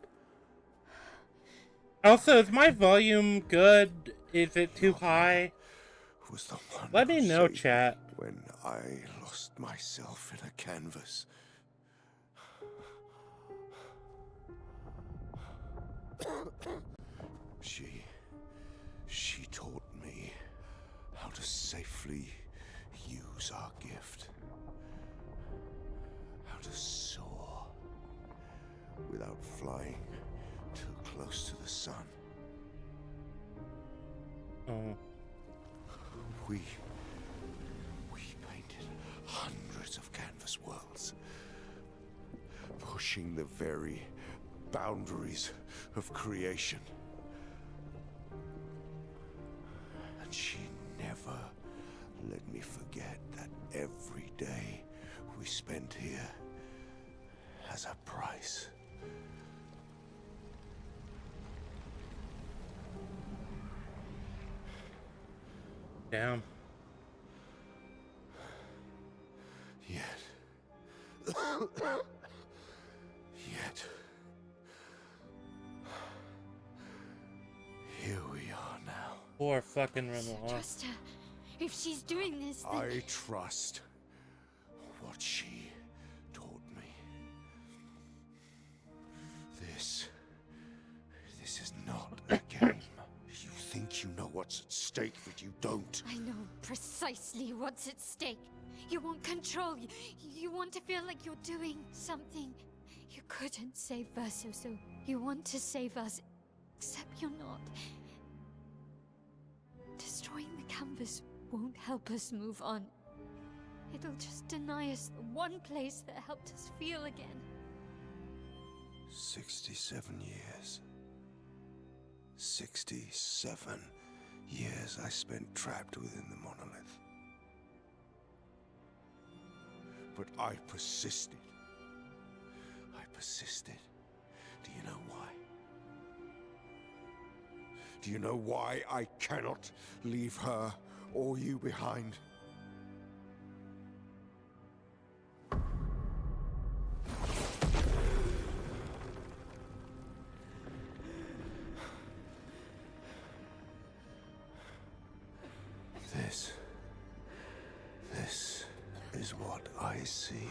Also, is my volume good? Is it too high? Was the one Let me who know, saved chat. me when I lost myself in a canvas. She taught me how to safely use our gift. How to soar without flying too close to the sun. Oh. We painted hundreds of canvas worlds, pushing the very boundaries of creation. And she never let me forget that every day we spent here has a price. Damn. Yet, here we are now. Poor fucking Renoir. Trust her. If she's doing this, then... I trust what she taught me. This is not a game. You think you know what's at stake, but you don't. I know precisely what's at stake. You want control. You want to feel like you're doing something. You couldn't save Verso, so you want to save us. Except you're not. Destroying the canvas won't help us move on. It'll just deny us the one place that helped us feel again. 67 years. 67 years I spent trapped within the monolith. But I persisted. Do you know why? Do you know why I cannot leave her or you behind? This is what I see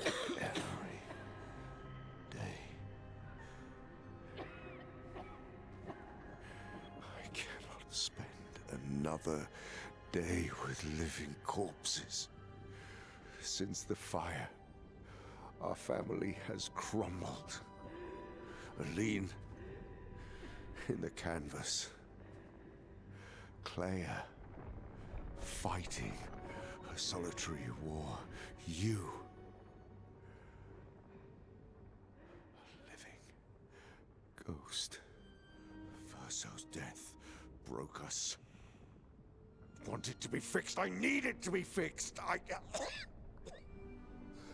every day. I cannot spend another day with living corpses. Since the fire, our family has crumbled. Lune in the canvas. Clair fighting a solitary war. You, a living ghost. Verso's death broke us. Wanted to be fixed. I need it to be fixed.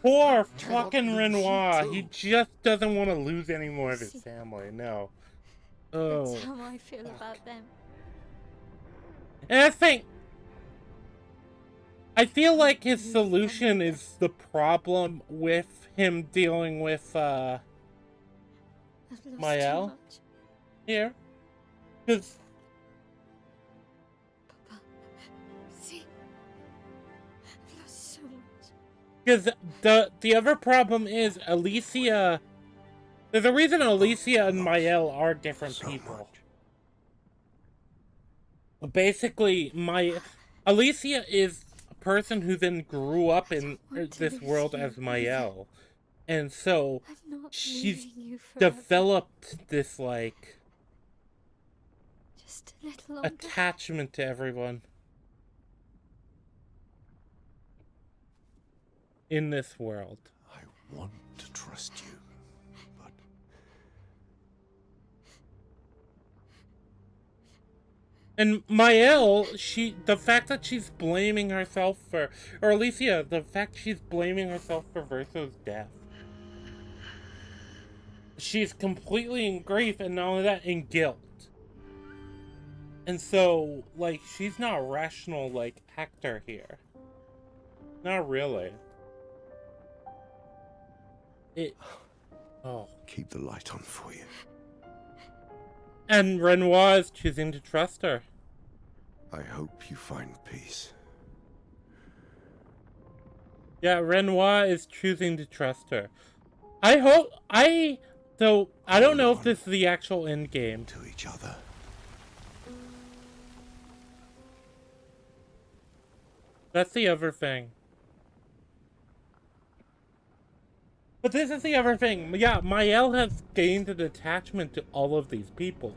Poor fucking Renoir. He just doesn't want to lose any more of his family. No. Oh. That's how I feel about them. And I think, I feel like his solution is the problem with him dealing with I've lost Maelle too much. here. Because, Papa, Because the other problem is Alicia. There's a reason Alicia and Maelle are different So people. much. Basically, Alicia is a person who then grew up in this world as Maelle, and so I'm not she's leaving you forever. developed this like Just a little longer. attachment to everyone in this world. I want to trust you, but And Maelle, the fact that she's blaming herself for, or Alicia, the fact she's blaming herself for Verso's death. She's completely in grief, and not only that, in guilt. And so, like, she's not a rational, like, actor here. Not really. Oh. keep the light on for you. And Renoir is choosing to trust her. I hope you find peace. Yeah, Renoir is choosing to trust her. I don't know if this is the actual end game. To each other. That's the other thing. But this is the other thing. Yeah, Maelle has gained an attachment to all of these people.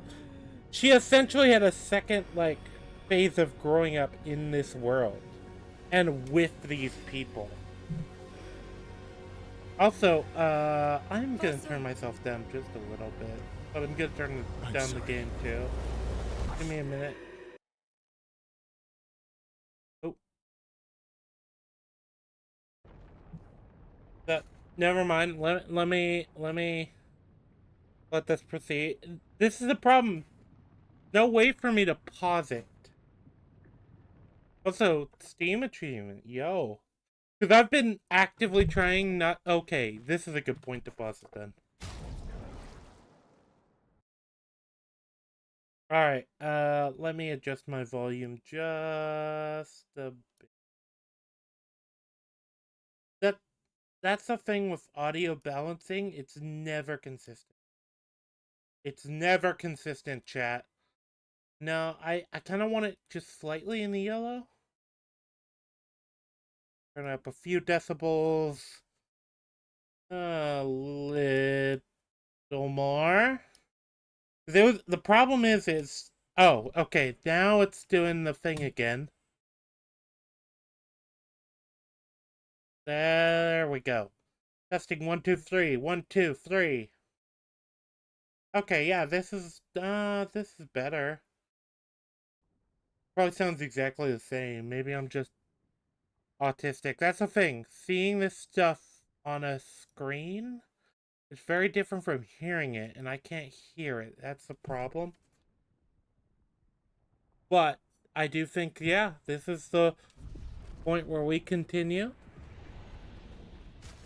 She essentially had a second, like, phase of growing up in this world. And with these people. Also, I'm gonna turn myself down just a little bit. But I'm gonna turn down the game too. Give me a minute. Oh. Never mind. Let me let this proceed. This is the problem. No way for me to pause it. Also, Steam achievement. Yo. Because I've been actively trying not... Okay, this is a good point to pause it then. Alright, let me adjust my volume just a bit. That's the thing with audio balancing. It's never consistent. It's never consistent, chat. No, I kind of want it just slightly in the yellow. Turn up a few decibels. A little more. The problem is... Oh, okay, now it's doing the thing again. There we go. Testing 1, 2, 3. 1, 2, 3. Okay, yeah, this is better. Probably sounds exactly the same. Maybe I'm just autistic. That's the thing. Seeing this stuff on a screen is very different from hearing it, and I can't hear it. That's the problem. But I do think, yeah, this is the point where we continue.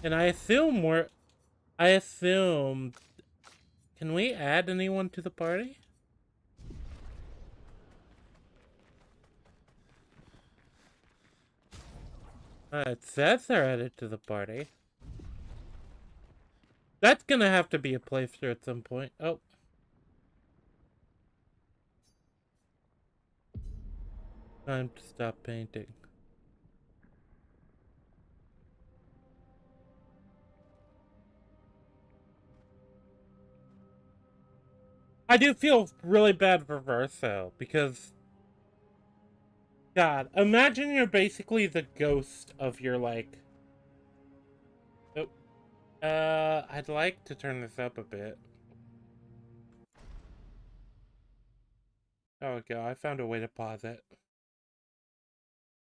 And I assume can we add anyone to the party? It says they're added to the party. That's gonna have to be a playthrough at some point. Oh. Time to stop painting. I do feel really bad for Verso, because... God, imagine you're basically the ghost of your, like... Oh. I'd like to turn this up a bit. There we go, I found a way to pause it.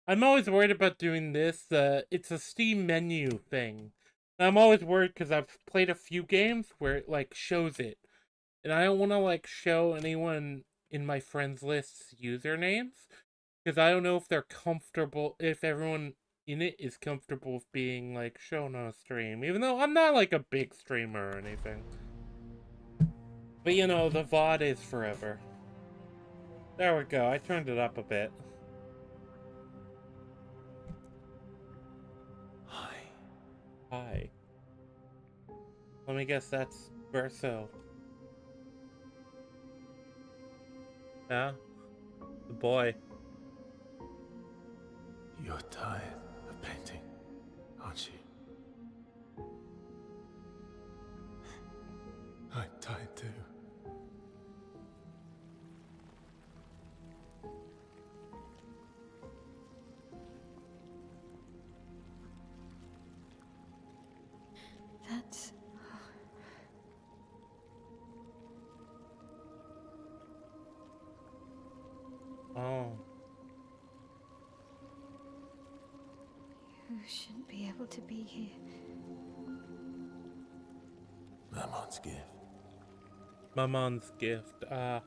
I'm always worried about doing this. It's a Steam menu thing. I'm always worried because I've played a few games where it, like, shows it. And I don't want to, like, show anyone in my friends list's usernames. Because I don't know if they're comfortable, if everyone in it is comfortable with being, like, shown on a stream. Even though I'm not, like, a big streamer or anything. But, you know, the VOD is forever. There we go, I turned it up a bit. I Hi. Let me guess, that's Verso. Yeah? The boy. You're tired of painting, aren't you? I'm tired too. That's... Oh. You shouldn't be able to be here. Maman's gift. Maman's gift. Why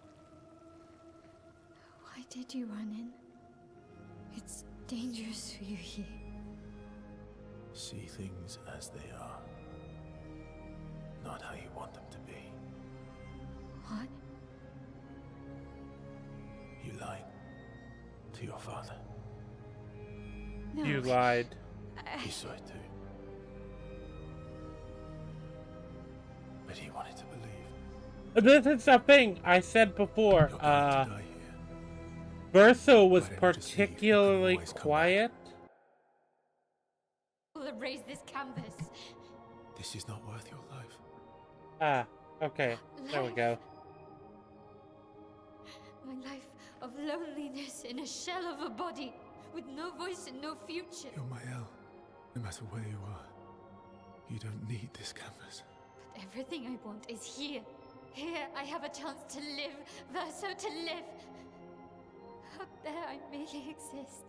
did you run in? It's dangerous for you here. See things as they are. Not how you want them to be. What? You lied to your father. No. You lied. He saw it too. But he wanted to believe. This is something I said before. You're going to die here. Verso was Why didn't you just see if you could particularly always come quiet. We'll erase this canvas. This is not worth your life. Ah, okay. There we go. My life of loneliness in a shell of a body, with no voice and no future. You're Maelle. No matter where you are, you don't need this canvas. But everything I want is here. Here I have a chance to live, Verso, to live. Up there I merely exist.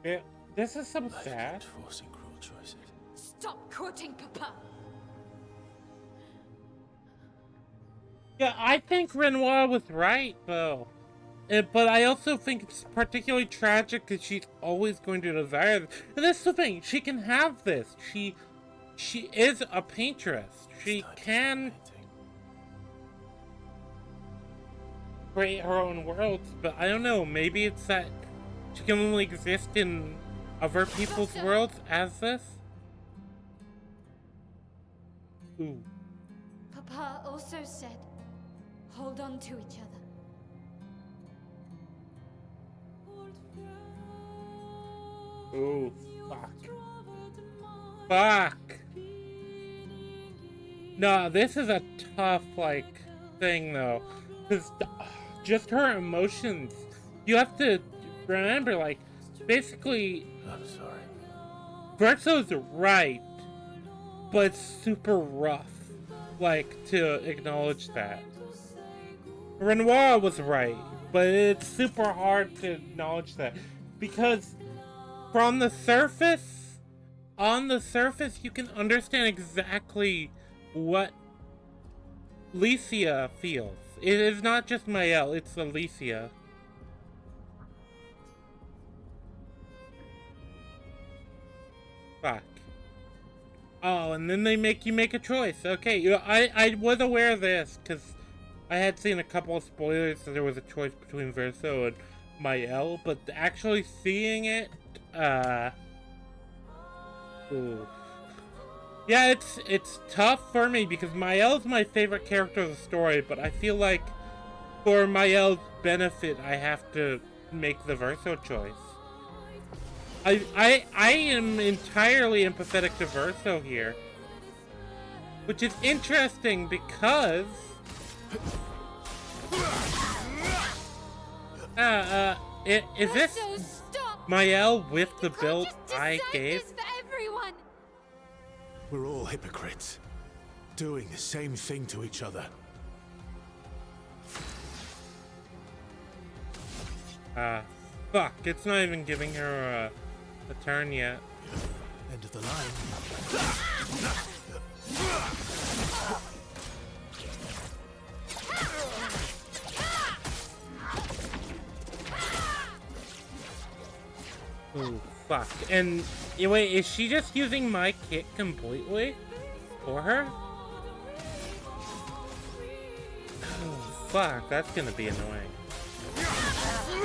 Yeah, this is some Life sad. isn't forcing cruel choices. Stop quoting Papa. Yeah, I think Renoir was right, though. But I also think it's particularly tragic that she's always going to desire this. And that's the thing, she can have this. She is a paintress. She It's time to stop can painting. create her own worlds, but I don't know, maybe it's that she can only exist in other people's worlds as this? Ooh. Papa also said, hold on to each other. Ooh, fuck. Fuck! No, this is a tough, like, thing, though. Because just her emotions, you have to remember, like, basically, I'm sorry. Verso's right, but it's super rough, like, to acknowledge that. Renoir was right, but it's super hard to acknowledge that. Because from the surface, on the surface, you can understand exactly what Alicia feels. It is not just Maelle, it's Alicia. Fuck. Oh, and then they make you make a choice. Okay, I was aware of this, because I had seen a couple of spoilers that there was a choice between Verso and Maelle, but actually seeing it, ooh. Yeah, it's tough for me, because Maelle's my favorite character of the story, but I feel like for Maelle's benefit, I have to make the Verso choice. I am entirely empathetic to Verso here, which is interesting because is this Verso, stop! Maelle with the You can't build just I decide gave? this for everyone. We're all hypocrites, doing the same thing to each other. Fuck, it's not even giving her a turn yet. End of the line. Ooh, fuck. And wait, is she just using my kit completely for her? Oh, fuck, that's gonna be annoying.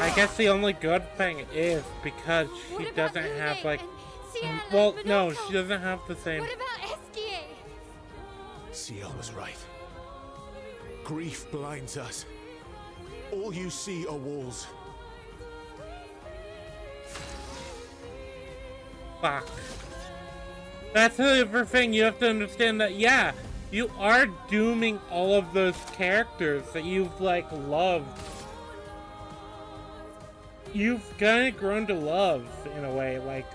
I guess the only good thing is because she What about doesn't Lune have like and Scielle Well, and no, Monoco? she doesn't have the same. What about Esquier? Scielle was right. Grief blinds us. All you see are walls. Fuck. That's the other thing. You have to understand that, yeah, you are dooming all of those characters that you've, like, loved. You've kind of grown to love, in a way. Like,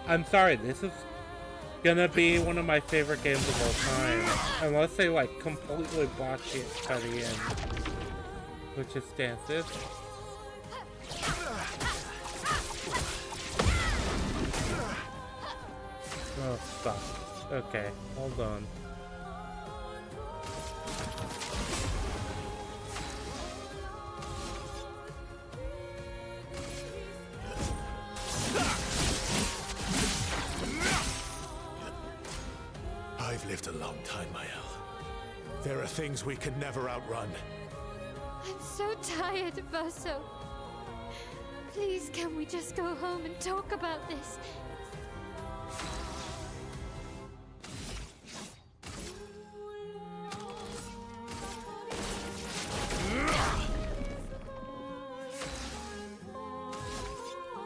I'm sorry, this is gonna be one of my favorite games of all time. Unless they, like, completely botch it by the end. Which is stances. Oh, fuck. Okay, hold on. I've lived a long time, Maelle. There are things we can never outrun. I'm so tired, Verso. Please, can we just go home and talk about this?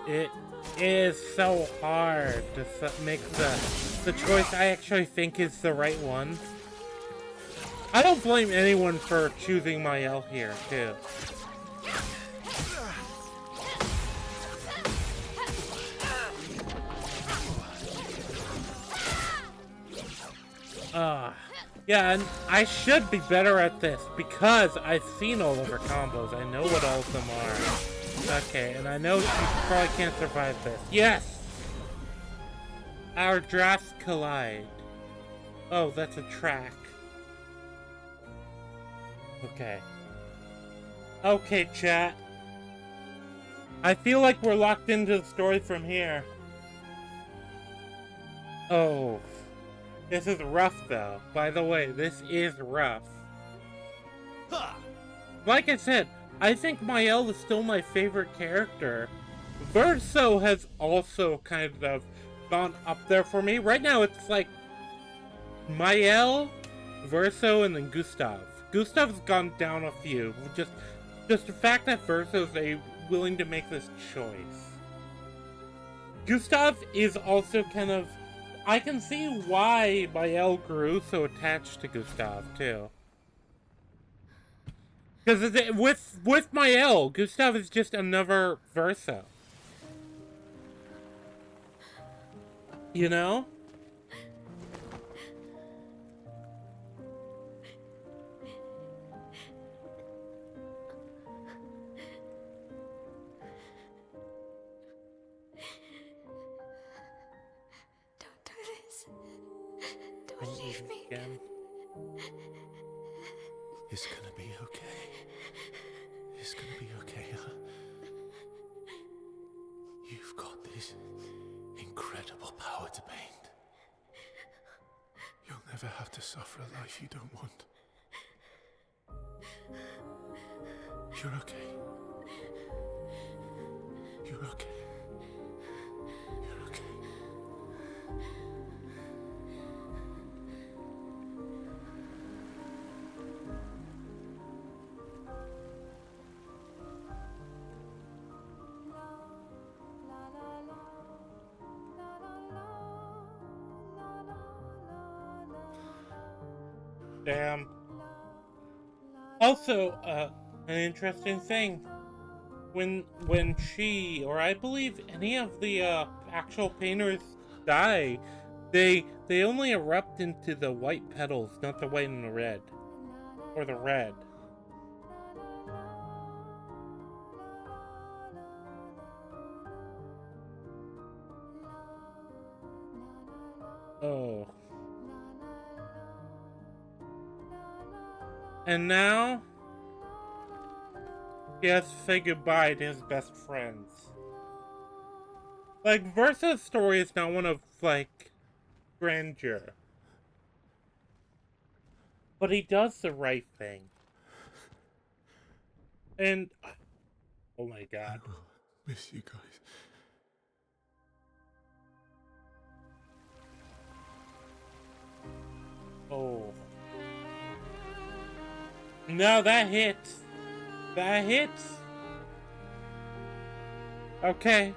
It is so hard to make the choice I actually think is the right one. I don't blame anyone for choosing Maelle here, too. Yeah, and I should be better at this because I've seen all of her combos. I know what all of them are. Okay, and I know she probably can't survive this. Yes! Our drafts collide. Oh, that's a track. Okay. Okay, chat. I feel like we're locked into the story from here. Oh. This is rough, though. By the way, this is rough. Like I said, I think Maelle is still my favorite character. Verso has also kind of gone up there for me. Right now, it's like Maelle, Verso, and then Gustave. Gustave's gone down a few. Just the fact that Verso's willing to make this choice. Gustave is also kind of... I can see why Maelle grew so attached to Gustave, too. Because with Maelle, Gustave is just another Verso. You know? Don't leave me. Again. It's gonna be okay. It's gonna be okay, huh? You've got this incredible power to paint. You'll never have to suffer a life you don't want. You're okay. You're okay. You're okay. Damn. Also, an interesting thing. When she, or I believe any of the actual painters die, they only erupt into the white petals, not the white and the red. Or the red. Oh. And now, he has to say goodbye to his best friends. Like, Verso's story is not one of, like, grandeur. But he does the right thing. And, oh my god. I will miss you guys. No, that hits. That hits. Okay.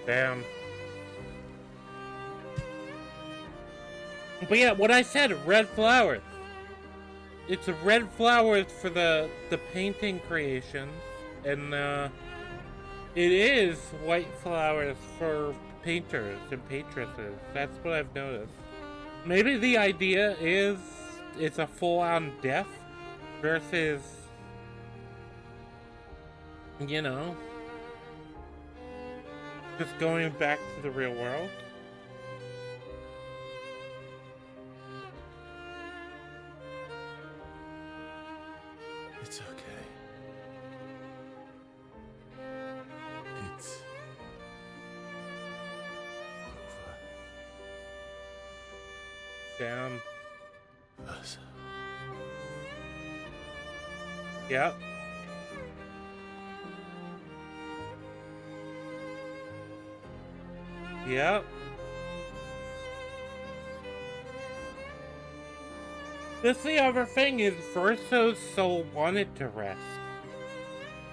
Damn. But yeah, what I said, red flowers. It's red flowers for the painting creations, and it is white flowers for painters and paintresses. That's what I've noticed. Maybe the idea is it's a full-on death versus, you know, just going back to the real world. It's okay. It's over. Damn. Verso. Yep. Yep. This the other thing is Verso's soul wanted to rest.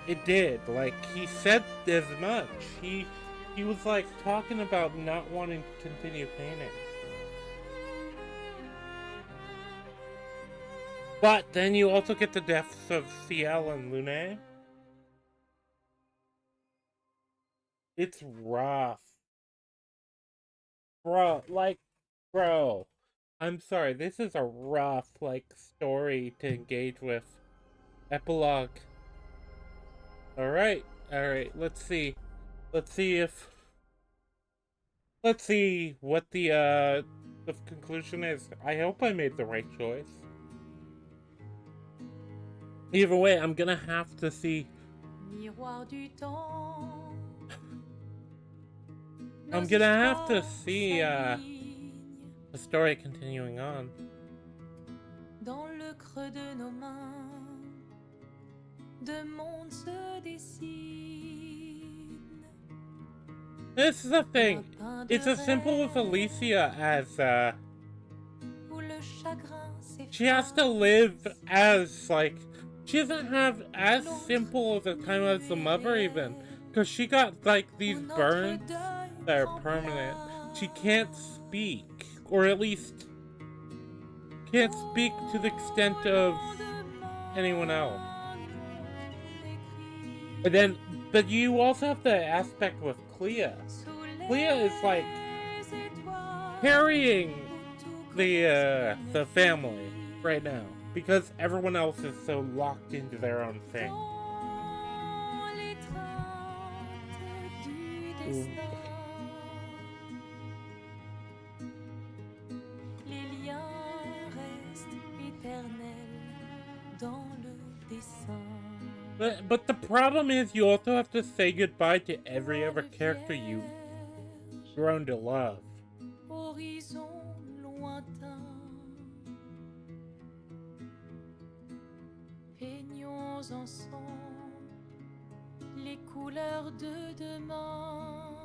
It did. Like, he said as much. He was like talking about not wanting to continue painting. But then you also get the deaths of Scielle and Lune. It's rough. Bro. I'm sorry, this is a rough, story to engage with. Epilogue. Alright, let's see. Let's see what the conclusion is. I hope I made the right choice. Either way, I'm gonna have to see. I'm gonna have to see the story continuing on. Dans le creux de nos mains, deux mondes se dessinent. This is the thing. It's as simple with Alicia as she has to live as she doesn't have as simple of a time as the mother even, because she got these burns that are permanent. She can't speak, or at least can't speak to the extent of anyone else. But you also have the aspect with Clair. Clair is carrying the family right now because everyone else is so locked into their own thing. Ooh. But the problem is you also have to say goodbye to every other character you've grown to love. Peignons ensemble les couleurs de demain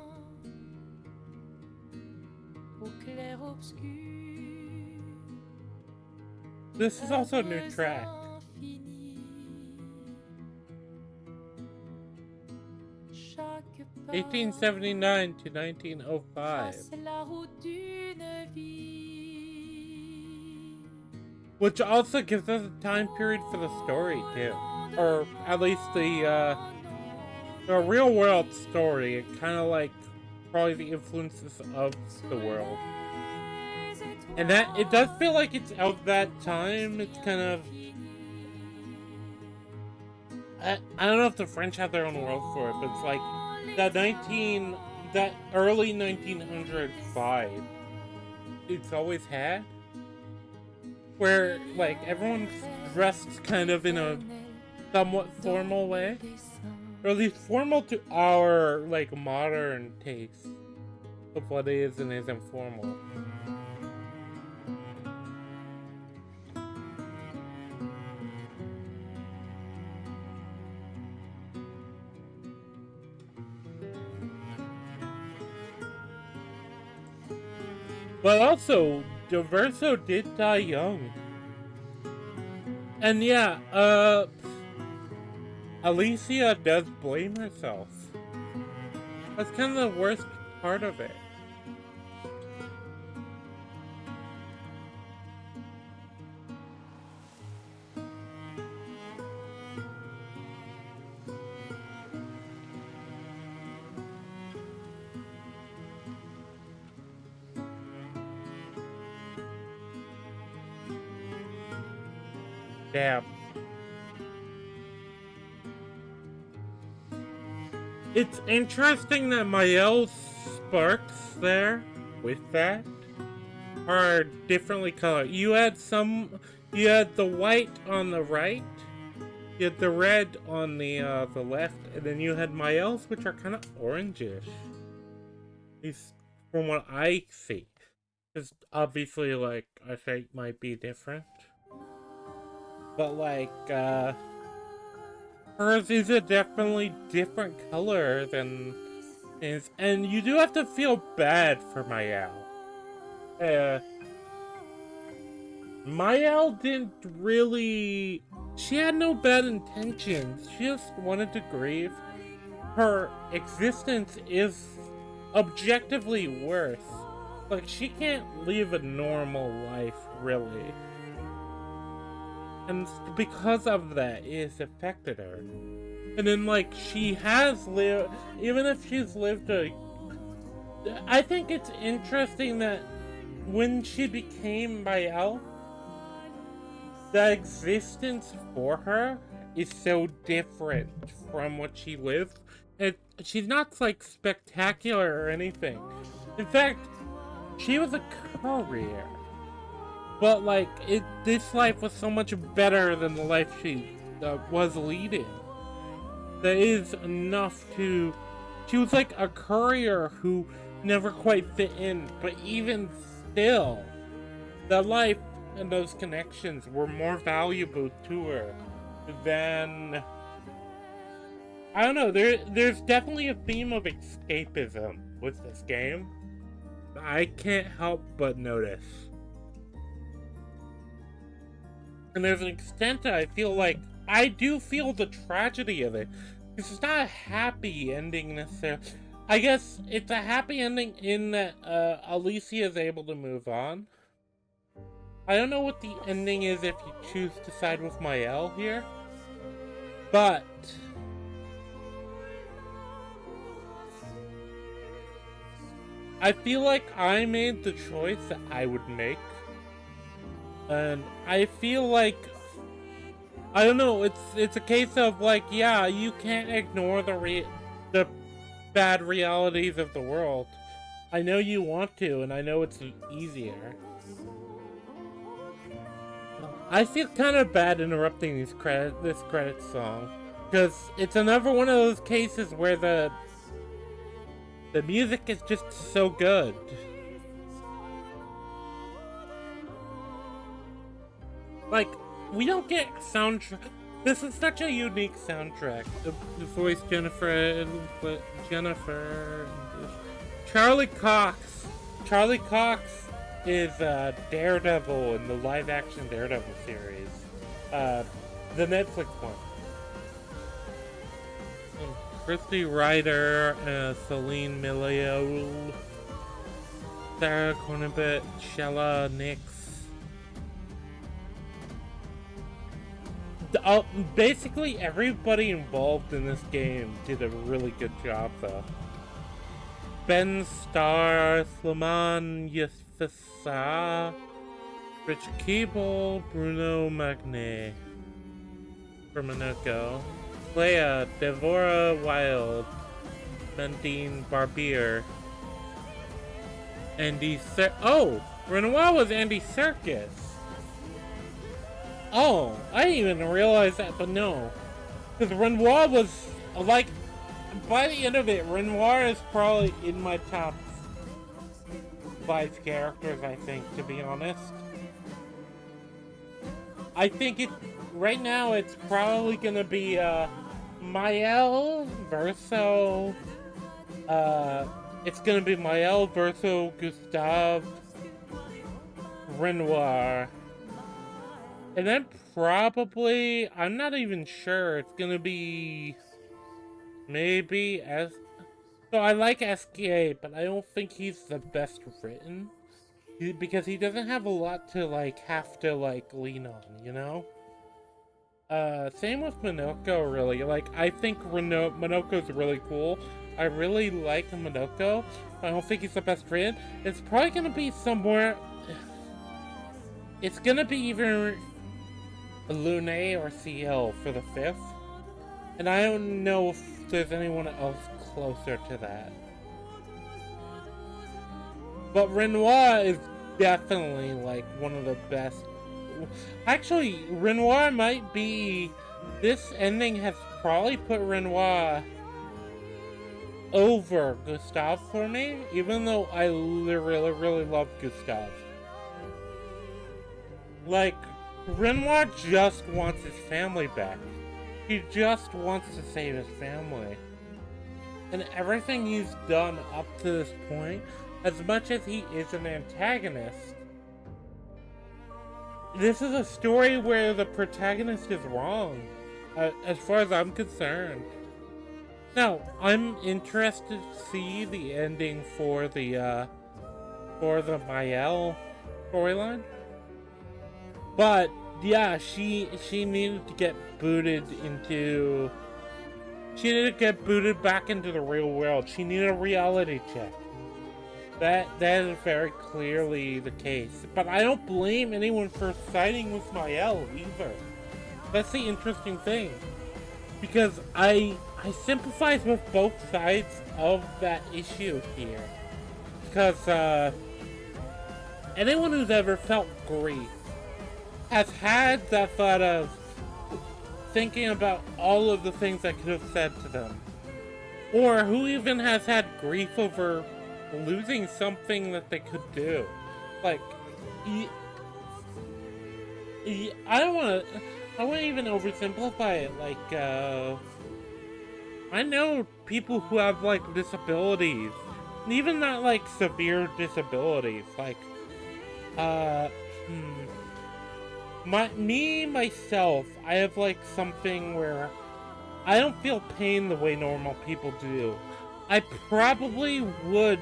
au clair obscur. This is also a new track. 1879 to 1905. Which also gives us a time period for the story too. Or at least the real world story, and kinda probably the influences of the world. And that it does feel like it's of that time. It's kind of I don't know if the French have their own word for it, but it's like that early 1900 vibe it's always had, where like everyone's dressed kind of in a somewhat formal way, or at least formal to our like modern taste of what is and isn't formal. But also, Verso did die young. And yeah, Alicia does blame herself. That's kind of the worst part of it. Damn. It's interesting that Maelle's sparks there with that are differently colored. You had the white on the right, you had the red on the left, and then you had Maelle's, which are kind of orangish. At least from what I see. Because obviously, like, I think might be different. But like, hers is a definitely different color than his, and you do have to feel bad for Maelle. Maelle didn't really, she had no bad intentions, she just wanted to grieve. Her existence is objectively worse. Like, she can't live a normal life, really. And because of that, it's affected her. And then, like, she has lived, even if she's lived a... I think it's interesting that when she became Maelle, the existence for her is so different from what she lived. And she's not, like, spectacular or anything. In fact, she was a courier. But, like, this life was so much better than the life she was leading. There is enough to... She was like a courier who never quite fit in, but even still, the life and those connections were more valuable to her than... I don't know, there's definitely a theme of escapism with this game. I can't help but notice. And there's an extent that I feel like, I do feel the tragedy of it. It's not a happy ending necessarily. I guess it's a happy ending in that Alicia is able to move on. I don't know what the ending is if you choose to side with Maelle here. But... I feel like I made the choice that I would make. And I feel like, I don't know, it's a case of like, yeah, you can't ignore the bad realities of the world. I know you want to, and I know it's easier. I feel kind of bad interrupting this credit song, because it's another one of those cases where the music is just so good. Like, we don't get soundtrack. This is such a unique soundtrack. The voice Jennifer, Charlie Cox. Charlie Cox is Daredevil in the live-action Daredevil series, the Netflix one. Christy Ryder, Celine Miliol, Sarah Cornbit, Shella Nix. Basically everybody involved in this game did a really good job though. Ben Starr, Slaman Yefissa, Rich Keeble, Bruno Magne from Monoco, Leia, Devora Wild, Mendine Barbier, Andy oh! Renoir was Andy Serkis! Oh, I didn't even realize that, but no. Because Renoir was, like, by the end of it, Renoir is probably in my top 5 characters, I think, to be honest. I think right now it's probably gonna be, Maelle, Verso, it's gonna be Maelle, Verso, Gustave, Renoir. And then probably, I'm not even sure, it's gonna be maybe so I like SK, but I don't think he's the best written. Because he doesn't have a lot to, like, have to, like, lean on, you know? Same with Monoco, really. Like, I think Monoco's really cool. I really like Monoco. I don't think he's the best written. It's probably gonna be somewhere... It's gonna be either Lune or Scielle for the 5th. And I don't know if there's anyone else closer to that. But Renoir is definitely, like, one of the best. Actually, Renoir might be... This ending has probably put Renoir over Gustave for me, even though I really, really love Gustave. Like, Renoir just wants his family back. He just wants to save his family. And everything he's done up to this point, as much as he is an antagonist, this is a story where the protagonist is wrong, as far as I'm concerned. Now, I'm interested to see the ending for the Maelle storyline. But yeah, she needed to get booted into. She needed to get booted back into the real world. She needed a reality check. That is very clearly the case. But I don't blame anyone for siding with Maelle either. That's the interesting thing. Because I sympathize with both sides of that issue here. Because anyone who's ever felt grief has had that thought of thinking about all of the things I could have said to them. Or who even has had grief over losing something that they could do. Like, I don't want to even oversimplify it. Like, I know people who have, like, disabilities. And even not, like, severe disabilities. Like, myself, I have, like, something where I don't feel pain the way normal people do. I probably would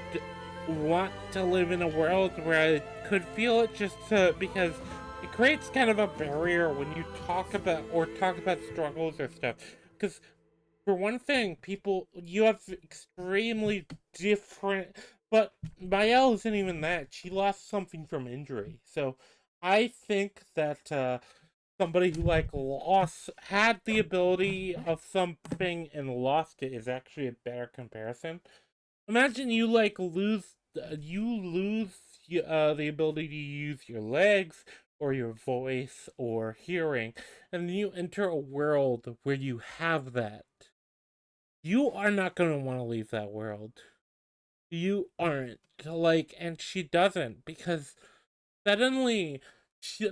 want to live in a world where I could feel it just because it creates kind of a barrier when you talk about struggles or stuff. Because, for one thing, you have extremely different, but Maelle isn't even that. She lost something from injury. So, I think that, somebody who, like, had the ability of something and lost it is actually a better comparison. Imagine you, like, lose the ability to use your legs, or your voice, or hearing, and then you enter a world where you have that. You are not going to want to leave that world. You aren't. Like, and she doesn't, because suddenly...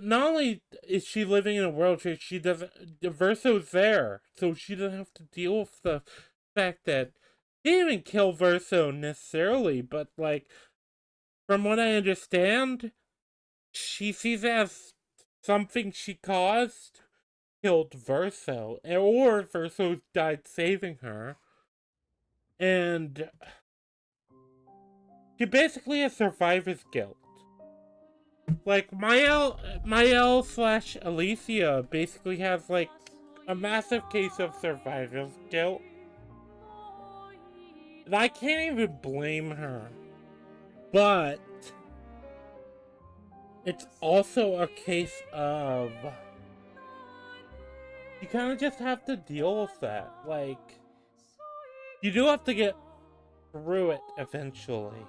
not only is she living in a world where she doesn't... Verso's there, so she doesn't have to deal with the fact that... She didn't even kill Verso necessarily, but, like, from what I understand, she sees it as something she caused killed Verso, or Verso died saving her. And she basically has survivor's guilt. Like, Maelle / Alicia basically has, like, a massive case of survivor's guilt. And I can't even blame her. But it's also a case of you kind of just have to deal with that. Like, you do have to get through it eventually.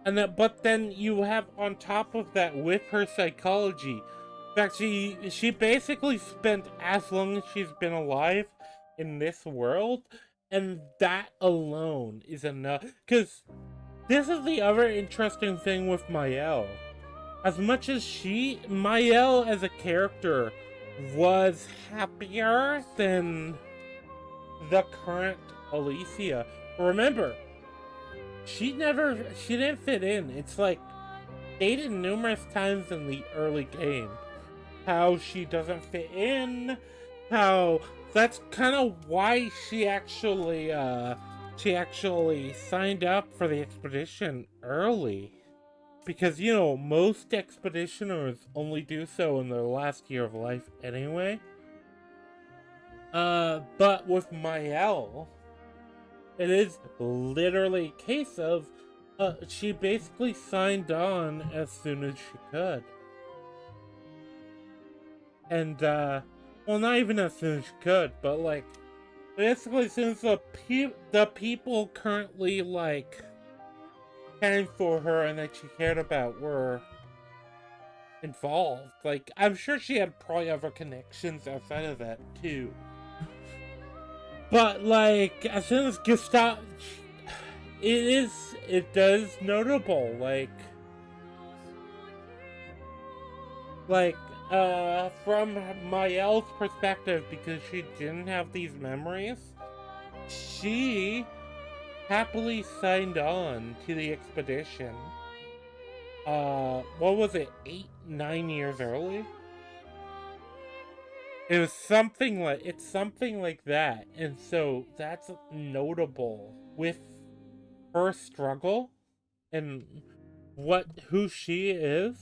And that, but then you have on top of that with her psychology. In fact, she basically spent as long as she's been alive in this world, and that alone is enough. Because this is the other interesting thing with Maelle. As much as Maelle as a character was happier than the current Alicia. Remember, she didn't fit in. It's like stated numerous times in the early game how she doesn't fit in, how that's kind of why she actually signed up for the expedition early. Because, you know, most expeditioners only do so in their last year of life anyway. But with Maelle, it is literally a case of, she basically signed on as soon as she could. And, well, not even as soon as she could, but, like, basically since the people currently, like, caring for her and that she cared about were involved. Like, I'm sure she had probably other connections outside of that, too. But, like, as soon as Gustave, it does notable, from Maelle's perspective, because she didn't have these memories, she happily signed on to the expedition. What was it, 8-9 years early? It was something like that, and so that's notable with her struggle and who she is.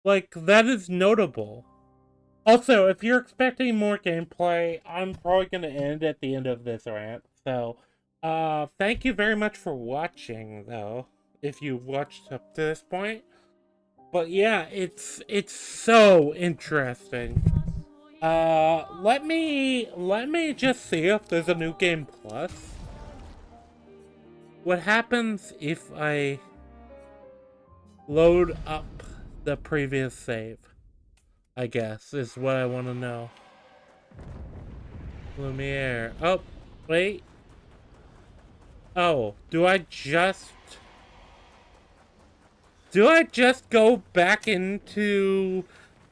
Like, that is notable. Also, if you're expecting more gameplay, I'm probably going to end at the end of this rant. So, thank you very much for watching, though, if you watched up to this point. But yeah, it's so interesting. Let me just see if there's a new game plus. What happens if I load up the previous save? I guess, is what I want to know. Lumiere. Oh, wait. Oh, do I just go back into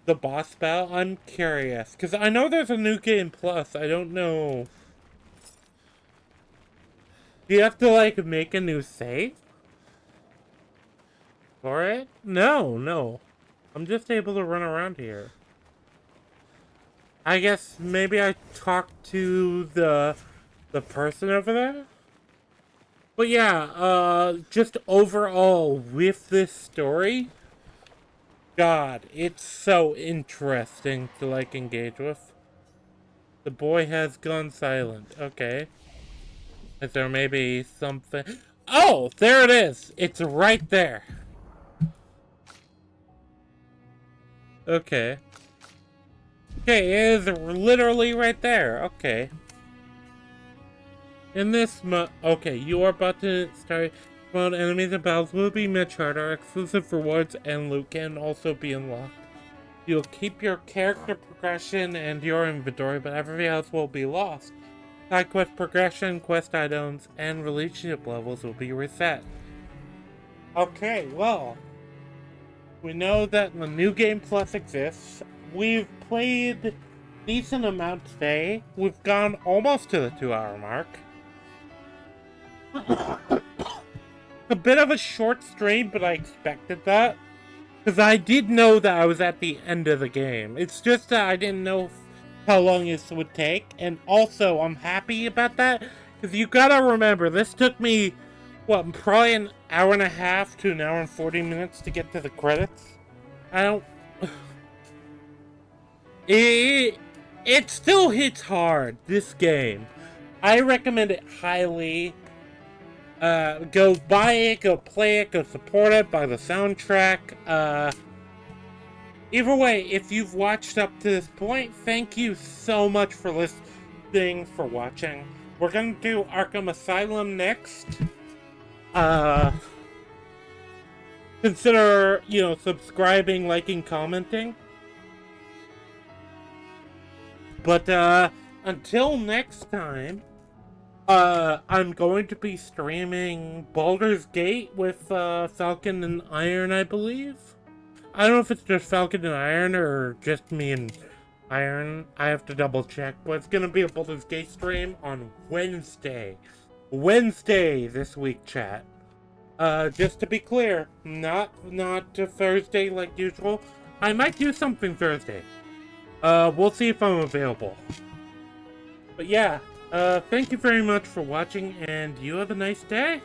the boss battle? I'm curious, because I know there's a new game plus. I don't know. Do you have to, like, make a new save for it? No. I'm just able to run around here. I guess maybe I talked to the person over there? But yeah, just overall with this story, God, it's so interesting to, like, engage with. The boy has gone silent. Okay. Is there maybe something? Oh, there it is! It's right there. Okay. Okay, it is literally right there. Okay. In this okay, you are about to start mode. Enemies and battles will be much harder. Exclusive rewards and loot can also be unlocked. You'll keep your character progression and your inventory, but everything else will be lost. Side quest progression, quest items, and relationship levels will be reset. Okay, well, we know that the new game plus exists. We've played decent amount today. We've gone almost to the 2-hour mark. A bit of a short stream, but I expected that. Because I did know that I was at the end of the game. It's just that I didn't know how long this would take. And also, I'm happy about that. Because you gotta remember, this took me, what, probably an hour and a half to an hour and 40 minutes to get to the credits. I don't... It still hits hard, this game. I recommend it highly. Go buy it, go play it, go support it, buy the soundtrack. Either way, if you've watched up to this point, thank you so much for listening, for watching. We're gonna do Arkham Asylum next. Consider, subscribing, liking, commenting. But, until next time, I'm going to be streaming Baldur's Gate with, Falcon and Iron, I believe. I don't know if it's just Falcon and Iron or just me and Iron. I have to double check, but it's gonna be a Baldur's Gate stream on Wednesday. Wednesday this week, chat. Just to be clear, not Thursday like usual. I might do something Thursday. We'll see if I'm available. But yeah, thank you very much for watching, and you have a nice day.